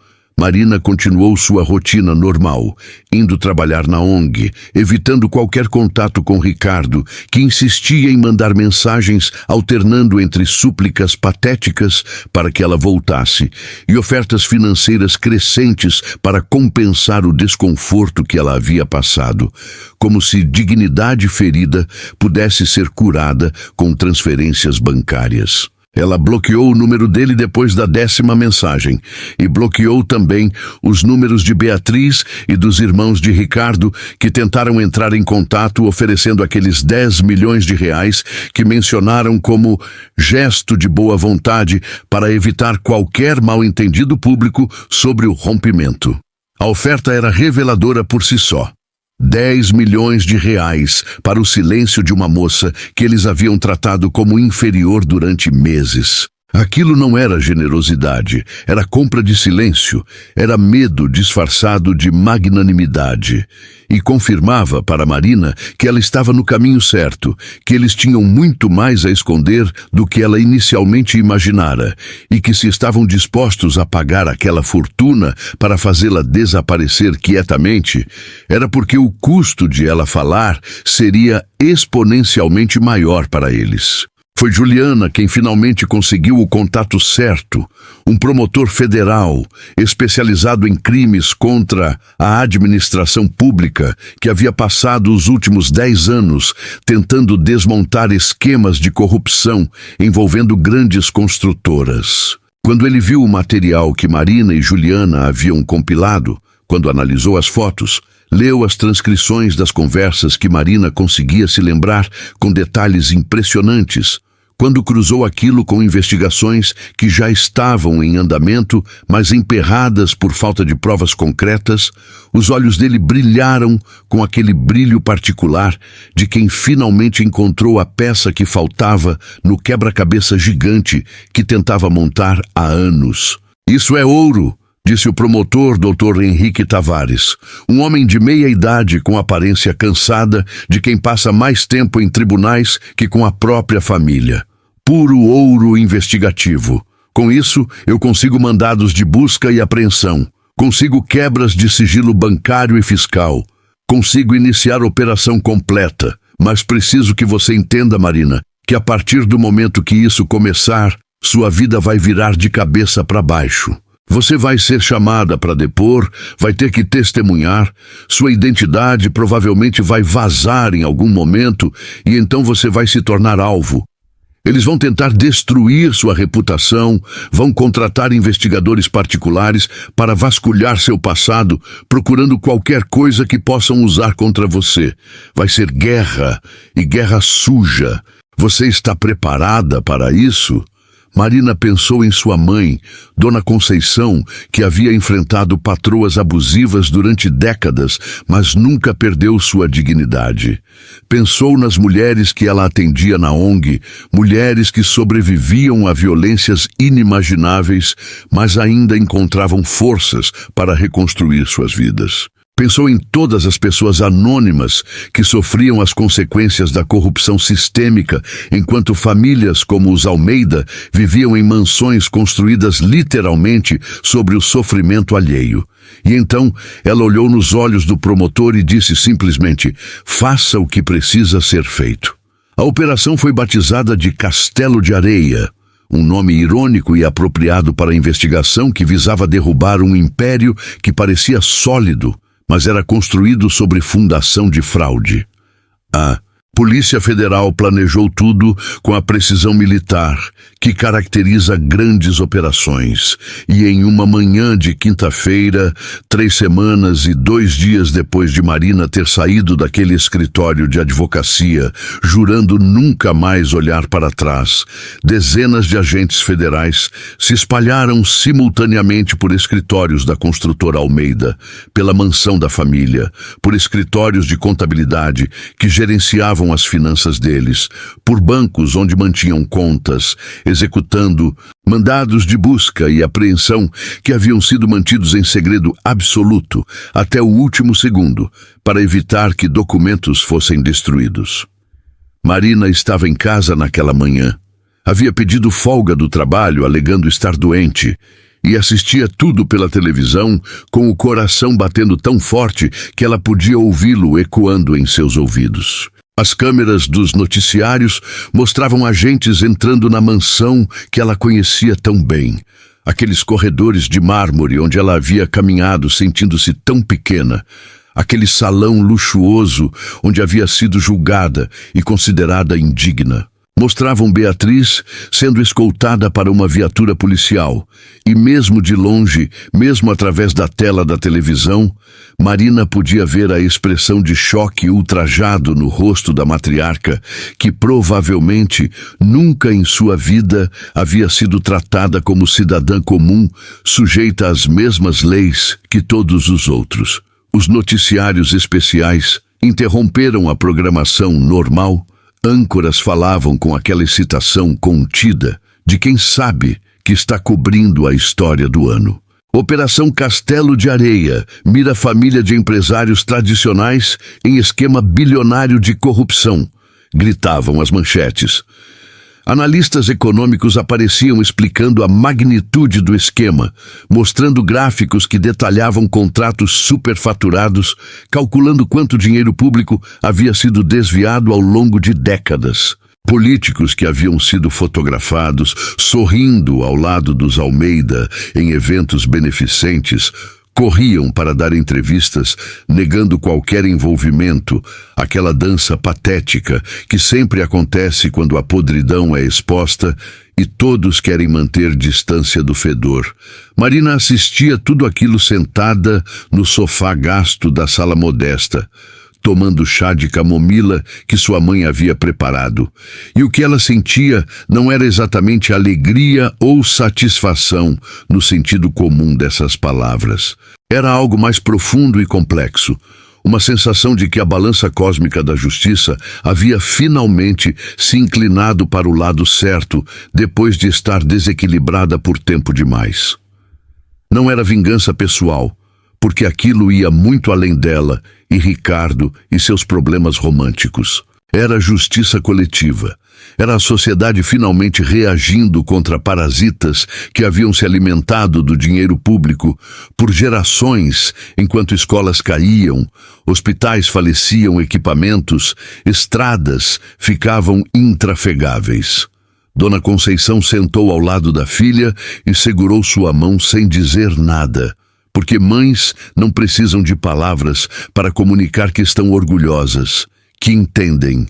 [SPEAKER 1] Marina continuou sua rotina normal, indo trabalhar na ONG, evitando qualquer contato com Ricardo, que insistia em mandar mensagens alternando entre súplicas patéticas para que ela voltasse e ofertas financeiras crescentes para compensar o desconforto que ela havia passado, como se dignidade ferida pudesse ser curada com transferências bancárias. Ela bloqueou o número dele depois da 10ª mensagem e bloqueou também os números de Beatriz e dos irmãos de Ricardo que tentaram entrar em contato oferecendo aqueles 10 milhões de reais que mencionaram como gesto de boa vontade para evitar qualquer mal-entendido público sobre o rompimento. A oferta era reveladora por si só. 10 milhões de reais para o silêncio de uma moça que eles haviam tratado como inferior durante meses. Aquilo não era generosidade, era compra de silêncio, era medo disfarçado de magnanimidade. E confirmava para Marina que ela estava no caminho certo, que eles tinham muito mais a esconder do que ela inicialmente imaginara, e que se estavam dispostos a pagar aquela fortuna para fazê-la desaparecer quietamente, era porque o custo de ela falar seria exponencialmente maior para eles. Foi Juliana quem finalmente conseguiu o contato certo, um promotor federal especializado em crimes contra a administração pública que havia passado os últimos 10 anos tentando desmontar esquemas de corrupção envolvendo grandes construtoras. Quando ele viu o material que Marina e Juliana haviam compilado, quando analisou as fotos, leu as transcrições das conversas que Marina conseguia se lembrar com detalhes impressionantes, quando cruzou aquilo com investigações que já estavam em andamento, mas emperradas por falta de provas concretas, os olhos dele brilharam com aquele brilho particular de quem finalmente encontrou a peça que faltava no quebra-cabeça gigante que tentava montar há anos. "Isso é ouro", disse o promotor Dr. Henrique Tavares, um homem de meia idade com aparência cansada de quem passa mais tempo em tribunais que com a própria família. "Puro ouro investigativo. Com isso, eu consigo mandados de busca e apreensão. Consigo quebras de sigilo bancário e fiscal. Consigo iniciar operação completa. Mas preciso que você entenda, Marina, que a partir do momento que isso começar, sua vida vai virar de cabeça para baixo. Você vai ser chamada para depor, vai ter que testemunhar, sua identidade provavelmente vai vazar em algum momento e então você vai se tornar alvo. Eles vão tentar destruir sua reputação, vão contratar investigadores particulares para vasculhar seu passado, procurando qualquer coisa que possam usar contra você. Vai ser guerra, e guerra suja. Você está preparada para isso? Marina pensou em sua mãe, Dona Conceição, que havia enfrentado patroas abusivas durante décadas, mas nunca perdeu sua dignidade. Pensou nas mulheres que ela atendia na ONG, mulheres que sobreviviam a violências inimagináveis, mas ainda encontravam forças para reconstruir suas vidas. Pensou em todas as pessoas anônimas que sofriam as consequências da corrupção sistêmica, enquanto famílias como os Almeida viviam em mansões construídas literalmente sobre o sofrimento alheio. E então ela olhou nos olhos do promotor e disse simplesmente: faça o que precisa ser feito. A operação foi batizada de Castelo de Areia, um nome irônico e apropriado para a investigação que visava derrubar um império que parecia sólido, mas era construído sobre fundação de fraude. A Polícia Federal planejou tudo com a precisão militar que caracteriza grandes operações. E em uma manhã de quinta-feira, 3 semanas e 2 dias depois de Marina ter saído daquele escritório de advocacia, jurando nunca mais olhar para trás, dezenas de agentes federais se espalharam simultaneamente por escritórios da construtora Almeida, pela mansão da família, por escritórios de contabilidade que gerenciavam as finanças deles, por bancos onde mantinham contas, executando mandados de busca e apreensão que haviam sido mantidos em segredo absoluto até o último segundo, para evitar que documentos fossem destruídos. Marina estava em casa naquela manhã. Havia pedido folga do trabalho, alegando estar doente, e assistia tudo pela televisão, com o coração batendo tão forte que ela podia ouvi-lo ecoando em seus ouvidos. As câmeras dos noticiários mostravam agentes entrando na mansão que ela conhecia tão bem. Aqueles corredores de mármore onde ela havia caminhado sentindo-se tão pequena. Aquele salão luxuoso onde havia sido julgada e considerada indigna. Mostravam Beatriz sendo escoltada para uma viatura policial. E mesmo de longe, mesmo através da tela da televisão, Marina podia ver a expressão de choque ultrajado no rosto da matriarca, que provavelmente nunca em sua vida havia sido tratada como cidadã comum, sujeita às mesmas leis que todos os outros. Os noticiários especiais interromperam a programação normal. Âncoras falavam com aquela excitação contida de quem sabe que está cobrindo a história do ano. Operação Castelo de Areia mira família de empresários tradicionais em esquema bilionário de corrupção, gritavam as manchetes. Analistas econômicos apareciam explicando a magnitude do esquema, mostrando gráficos que detalhavam contratos superfaturados, calculando quanto dinheiro público havia sido desviado ao longo de décadas. Políticos que haviam sido fotografados sorrindo ao lado dos Almeida em eventos beneficentes corriam para dar entrevistas, negando qualquer envolvimento, aquela dança patética que sempre acontece quando a podridão é exposta e todos querem manter distância do fedor. Marina assistia tudo aquilo sentada no sofá gasto da sala modesta, tomando chá de camomila que sua mãe havia preparado. E o que ela sentia não era exatamente alegria ou satisfação no sentido comum dessas palavras. Era algo mais profundo e complexo. Uma sensação de que a balança cósmica da justiça havia finalmente se inclinado para o lado certo depois de estar desequilibrada por tempo demais. Não era vingança pessoal, porque aquilo ia muito além dela e Ricardo e seus problemas românticos. Era justiça coletiva. Era a sociedade finalmente reagindo contra parasitas que haviam se alimentado do dinheiro público por gerações, enquanto escolas caíam, hospitais faleciam, equipamentos, estradas ficavam intrafegáveis. Dona Conceição sentou ao lado da filha e segurou sua mão sem dizer nada. Porque mães não precisam de palavras para comunicar que estão orgulhosas, que entendem,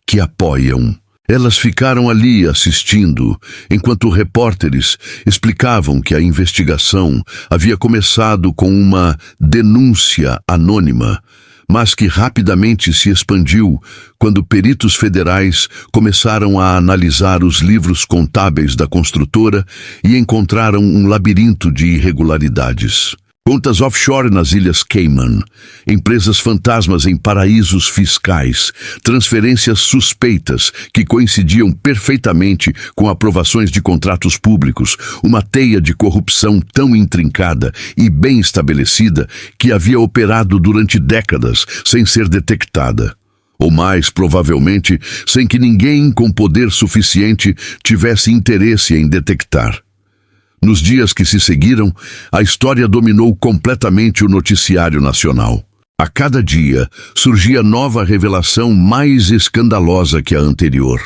[SPEAKER 1] que apoiam. Elas ficaram ali assistindo, enquanto repórteres explicavam que a investigação havia começado com uma denúncia anônima, mas que rapidamente se expandiu quando peritos federais começaram a analisar os livros contábeis da construtora e encontraram um labirinto de irregularidades. Contas offshore nas Ilhas Cayman, empresas fantasmas em paraísos fiscais, transferências suspeitas que coincidiam perfeitamente com aprovações de contratos públicos, uma teia de corrupção tão intrincada e bem estabelecida que havia operado durante décadas sem ser detectada. Ou mais provavelmente, sem que ninguém com poder suficiente tivesse interesse em detectar. Nos dias que se seguiram, a história dominou completamente o noticiário nacional. A cada dia, surgia nova revelação mais escandalosa que a anterior.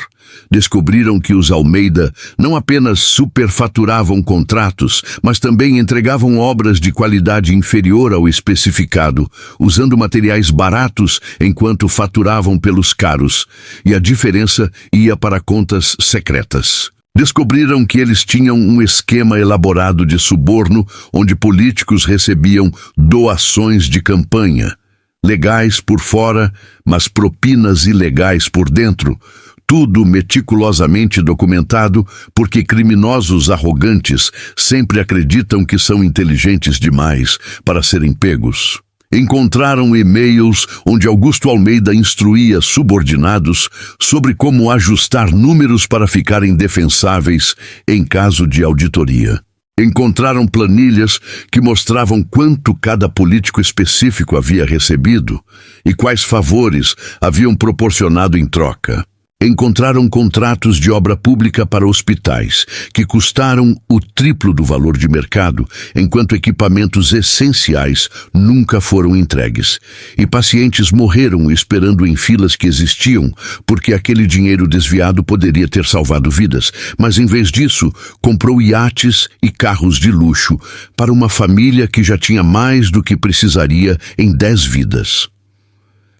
[SPEAKER 1] Descobriram que os Almeida não apenas superfaturavam contratos, mas também entregavam obras de qualidade inferior ao especificado, usando materiais baratos enquanto faturavam pelos caros, e a diferença ia para contas secretas. Descobriram que eles tinham um esquema elaborado de suborno onde políticos recebiam doações de campanha, legais por fora, mas propinas ilegais por dentro, tudo meticulosamente documentado porque criminosos arrogantes sempre acreditam que são inteligentes demais para serem pegos. Encontraram e-mails onde Augusto Almeida instruía subordinados sobre como ajustar números para ficarem defensáveis em caso de auditoria. Encontraram planilhas que mostravam quanto cada político específico havia recebido e quais favores haviam proporcionado em troca. Encontraram contratos de obra pública para hospitais, que custaram o triplo do valor de mercado, enquanto equipamentos essenciais nunca foram entregues. E pacientes morreram esperando em filas que existiam, porque aquele dinheiro desviado poderia ter salvado vidas, mas em vez disso, comprou iates e carros de luxo para uma família que já tinha mais do que precisaria em 10 vidas.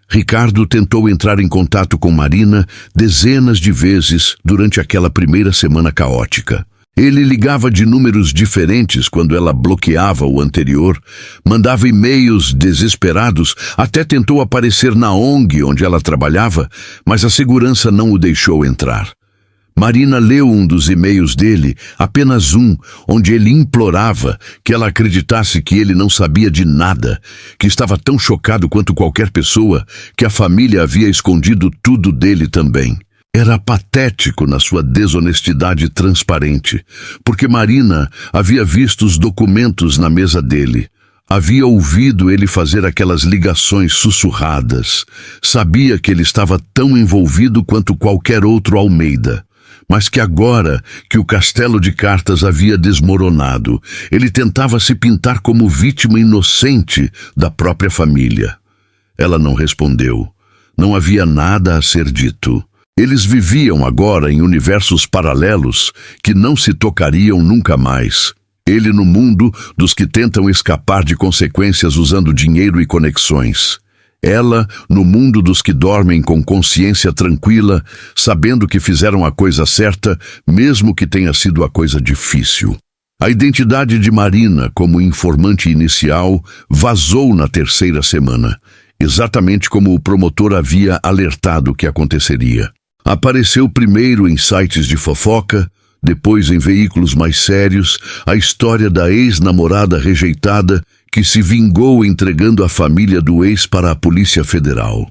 [SPEAKER 1] Ricardo tentou entrar em contato com Marina dezenas de vezes durante aquela primeira semana caótica. Ele ligava de números diferentes quando ela bloqueava o anterior, mandava e-mails desesperados, até tentou aparecer na ONG onde ela trabalhava, mas a segurança não o deixou entrar. Marina leu um dos e-mails dele, apenas um, onde ele implorava que ela acreditasse que ele não sabia de nada, que estava tão chocado quanto qualquer pessoa, que a família havia escondido tudo dele também. Era patético na sua desonestidade transparente, porque Marina havia visto os documentos na mesa dele. Havia ouvido ele fazer aquelas ligações sussurradas. Sabia que ele estava tão envolvido quanto qualquer outro Almeida. Mas que agora que o castelo de cartas havia desmoronado, ele tentava se pintar como vítima inocente da própria família. Ela não respondeu. Não havia nada a ser dito. Eles viviam agora em universos paralelos que não se tocariam nunca mais. Ele no mundo dos que tentam escapar de consequências usando dinheiro e conexões. Ela, no mundo dos que dormem com consciência tranquila, sabendo que fizeram a coisa certa, mesmo que tenha sido a coisa difícil. A identidade de Marina como informante inicial vazou na terceira semana, exatamente como o promotor havia alertado que aconteceria. Apareceu primeiro em sites de fofoca, depois em veículos mais sérios, a história da ex-namorada rejeitada que se vingou entregando a família do ex para a Polícia Federal.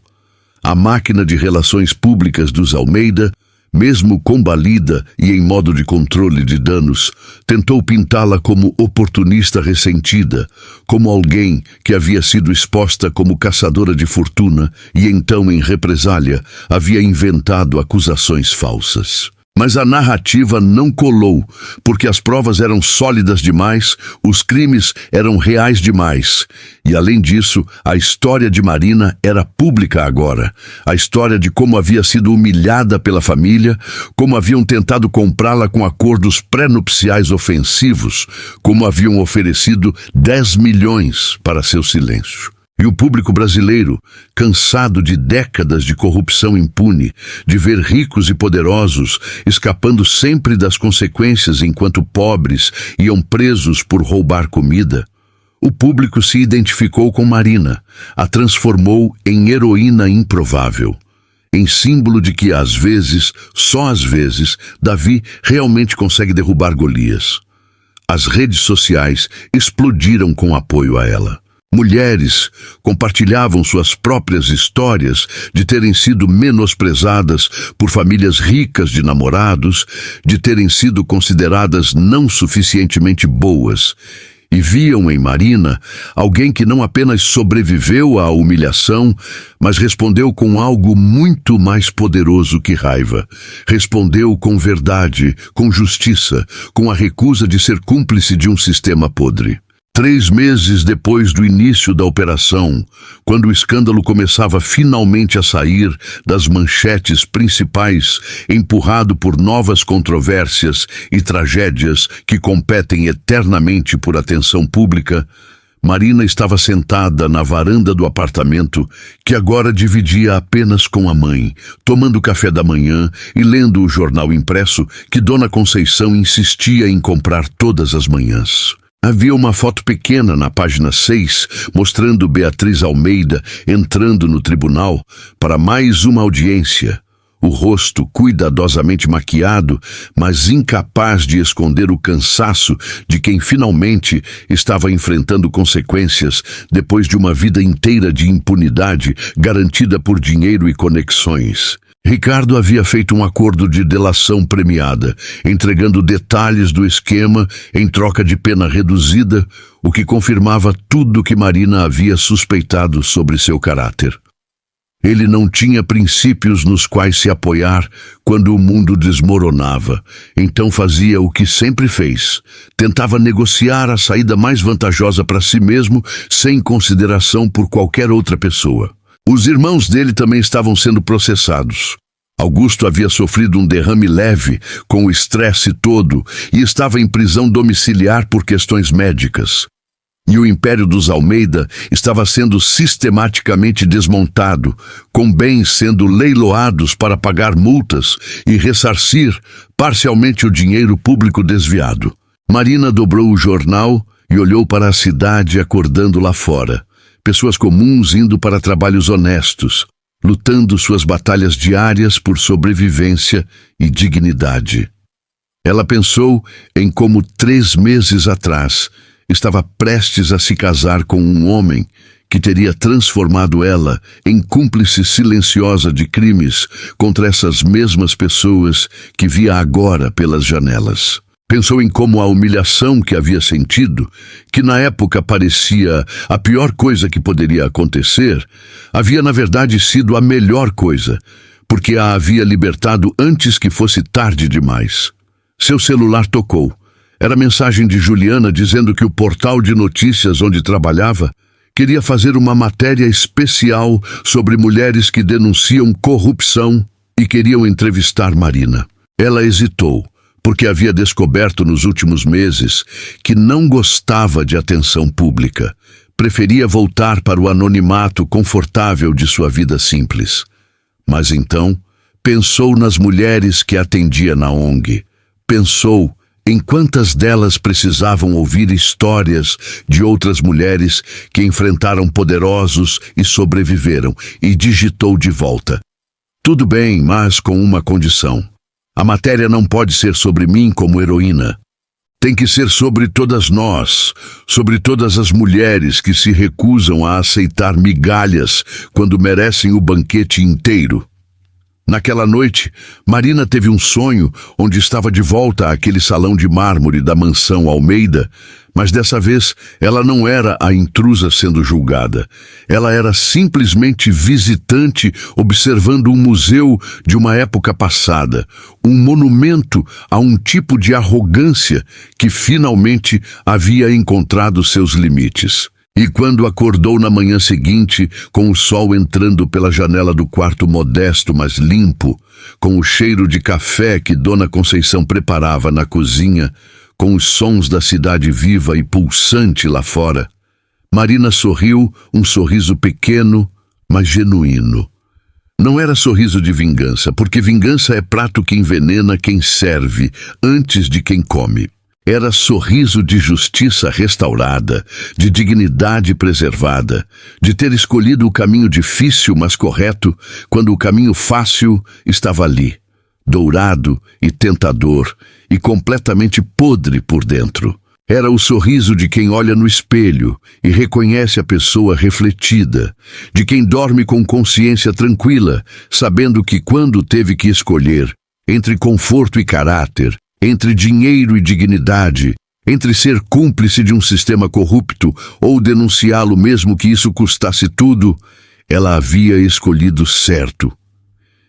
[SPEAKER 1] A máquina de relações públicas dos Almeida, mesmo combalida e em modo de controle de danos, tentou pintá-la como oportunista ressentida, como alguém que havia sido exposta como caçadora de fortuna e então, em represália, havia inventado acusações falsas. Mas a narrativa não colou, porque as provas eram sólidas demais, os crimes eram reais demais. E, além disso, a história de Marina era pública agora. A história de como havia sido humilhada pela família, como haviam tentado comprá-la com acordos pré-nupciais ofensivos, como haviam oferecido 10 milhões para seu silêncio. E o público brasileiro, cansado de décadas de corrupção impune, de ver ricos e poderosos escapando sempre das consequências enquanto pobres iam presos por roubar comida, o público se identificou com Marina, a transformou em heroína improvável, em símbolo de que às vezes, só às vezes, Davi realmente consegue derrubar Golias. As redes sociais explodiram com apoio a ela. Mulheres compartilhavam suas próprias histórias de terem sido menosprezadas por famílias ricas de namorados, de terem sido consideradas não suficientemente boas, e viam em Marina alguém que não apenas sobreviveu à humilhação, mas respondeu com algo muito mais poderoso que raiva. Respondeu com verdade, com justiça, com a recusa de ser cúmplice de um sistema podre. 3 meses depois do início da operação, quando o escândalo começava finalmente a sair das manchetes principais, empurrado por novas controvérsias e tragédias que competem eternamente por atenção pública, Marina estava sentada na varanda do apartamento que agora dividia apenas com a mãe, tomando café da manhã e lendo o jornal impresso que Dona Conceição insistia em comprar todas as manhãs. Havia uma foto pequena na página 6, mostrando Beatriz Almeida entrando no tribunal para mais uma audiência. O rosto cuidadosamente maquiado, mas incapaz de esconder o cansaço de quem finalmente estava enfrentando consequências depois de uma vida inteira de impunidade garantida por dinheiro e conexões. Ricardo havia feito um acordo de delação premiada, entregando detalhes do esquema em troca de pena reduzida, o que confirmava tudo que Marina havia suspeitado sobre seu caráter. Ele não tinha princípios nos quais se apoiar quando o mundo desmoronava, então fazia o que sempre fez. Tentava negociar a saída mais vantajosa para si mesmo, sem consideração por qualquer outra pessoa. Os irmãos dele também estavam sendo processados. Augusto havia sofrido um derrame leve, com o estresse todo, e estava em prisão domiciliar por questões médicas. E o império dos Almeida estava sendo sistematicamente desmontado, com bens sendo leiloados para pagar multas e ressarcir parcialmente o dinheiro público desviado. Marina dobrou o jornal e olhou para a cidade acordando lá fora. Pessoas comuns indo para trabalhos honestos, lutando suas batalhas diárias por sobrevivência e dignidade. Ela pensou em como 3 meses atrás estava prestes a se casar com um homem que teria transformado ela em cúmplice silenciosa de crimes contra essas mesmas pessoas que via agora pelas janelas. Pensou em como a humilhação que havia sentido, que na época parecia a pior coisa que poderia acontecer, havia na verdade sido a melhor coisa, porque a havia libertado antes que fosse tarde demais. Seu celular tocou. Era mensagem de Juliana dizendo que o portal de notícias onde trabalhava queria fazer uma matéria especial sobre mulheres que denunciam corrupção e queriam entrevistar Marina. Ela hesitou, porque havia descoberto nos últimos meses que não gostava de atenção pública. Preferia voltar para o anonimato confortável de sua vida simples. Mas então, pensou nas mulheres que atendia na ONG. Pensou em quantas delas precisavam ouvir histórias de outras mulheres que enfrentaram poderosos e sobreviveram, e digitou de volta: "Tudo bem, mas com uma condição. A matéria não pode ser sobre mim como heroína. Tem que ser sobre todas nós, sobre todas as mulheres que se recusam a aceitar migalhas quando merecem o banquete inteiro." Naquela noite, Marina teve um sonho onde estava de volta àquele salão de mármore da mansão Almeida, mas dessa vez ela não era a intrusa sendo julgada. Ela era simplesmente visitante observando um museu de uma época passada, um monumento a um tipo de arrogância que finalmente havia encontrado seus limites. E quando acordou na manhã seguinte, com o sol entrando pela janela do quarto modesto, mas limpo, com o cheiro de café que Dona Conceição preparava na cozinha, com os sons da cidade viva e pulsante lá fora, Marina sorriu, um sorriso pequeno, mas genuíno. Não era sorriso de vingança, porque vingança é prato que envenena quem serve antes de quem come. Era sorriso de justiça restaurada, de dignidade preservada, de ter escolhido o caminho difícil, mas correto, quando o caminho fácil estava ali, dourado e tentador, e completamente podre por dentro. Era o sorriso de quem olha no espelho e reconhece a pessoa refletida, de quem dorme com consciência tranquila, sabendo que quando teve que escolher entre conforto e caráter, entre dinheiro e dignidade, entre ser cúmplice de um sistema corrupto ou denunciá-lo mesmo que isso custasse tudo, ela havia escolhido certo.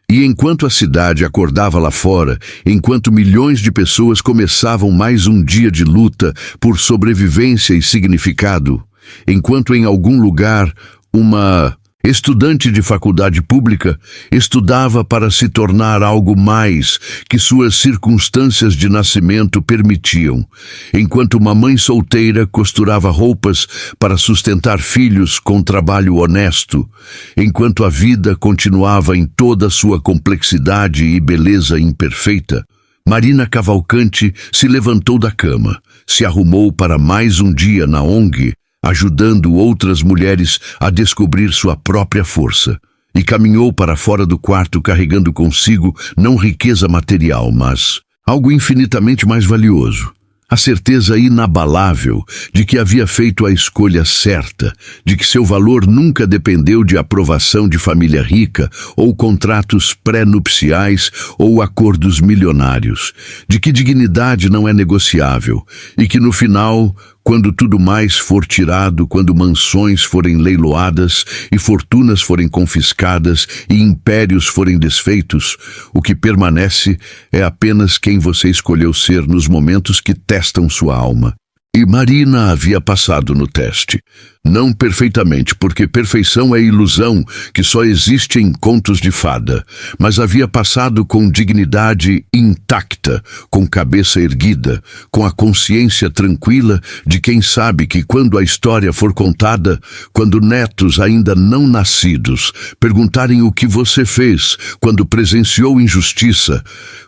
[SPEAKER 1] E enquanto a cidade acordava lá fora, enquanto milhões de pessoas começavam mais um dia de luta por sobrevivência e significado, enquanto em algum lugar uma estudante de faculdade pública estudava para se tornar algo mais que suas circunstâncias de nascimento permitiam, enquanto uma mãe solteira costurava roupas para sustentar filhos com trabalho honesto, enquanto a vida continuava em toda sua complexidade e beleza imperfeita, Marina Cavalcante se levantou da cama, se arrumou para mais um dia na ONG, ajudando outras mulheres a descobrir sua própria força, e caminhou para fora do quarto carregando consigo não riqueza material, mas algo infinitamente mais valioso. A certeza inabalável de que havia feito a escolha certa, de que seu valor nunca dependeu de aprovação de família rica, ou contratos pré-nupciais, ou acordos milionários, de que dignidade não é negociável, e que no final, quando tudo mais for tirado, quando mansões forem leiloadas e fortunas forem confiscadas e impérios forem desfeitos, o que permanece é apenas quem você escolheu ser nos momentos que testam sua alma. E Marina havia passado no teste. Não perfeitamente, porque perfeição é ilusão que só existe em contos de fada, mas havia passado com dignidade intacta, com cabeça erguida, com a consciência tranquila de quem sabe que quando a história for contada, quando netos ainda não nascidos perguntarem o que você fez quando presenciou injustiça,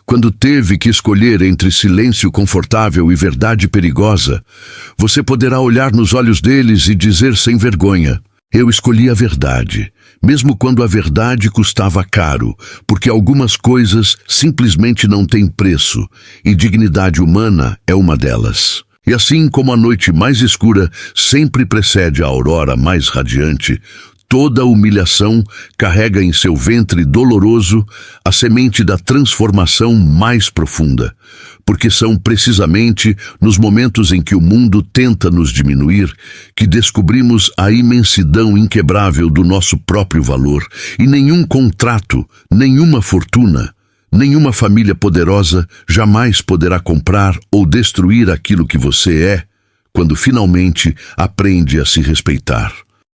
[SPEAKER 1] quando teve que escolher entre silêncio confortável e verdade perigosa, você poderá olhar nos olhos deles e dizer sem vergonha: eu escolhi a verdade, mesmo quando a verdade custava caro, porque algumas coisas simplesmente não têm preço, e dignidade humana é uma delas. E assim como a noite mais escura sempre precede a aurora mais radiante, toda humilhação carrega em seu ventre doloroso a semente da transformação mais profunda, porque são precisamente nos momentos em que o mundo tenta nos diminuir que descobrimos a imensidão inquebrável do nosso próprio valor, e nenhum contrato, nenhuma fortuna, nenhuma família poderosa jamais poderá comprar ou destruir aquilo que você é, quando finalmente aprende a se respeitar.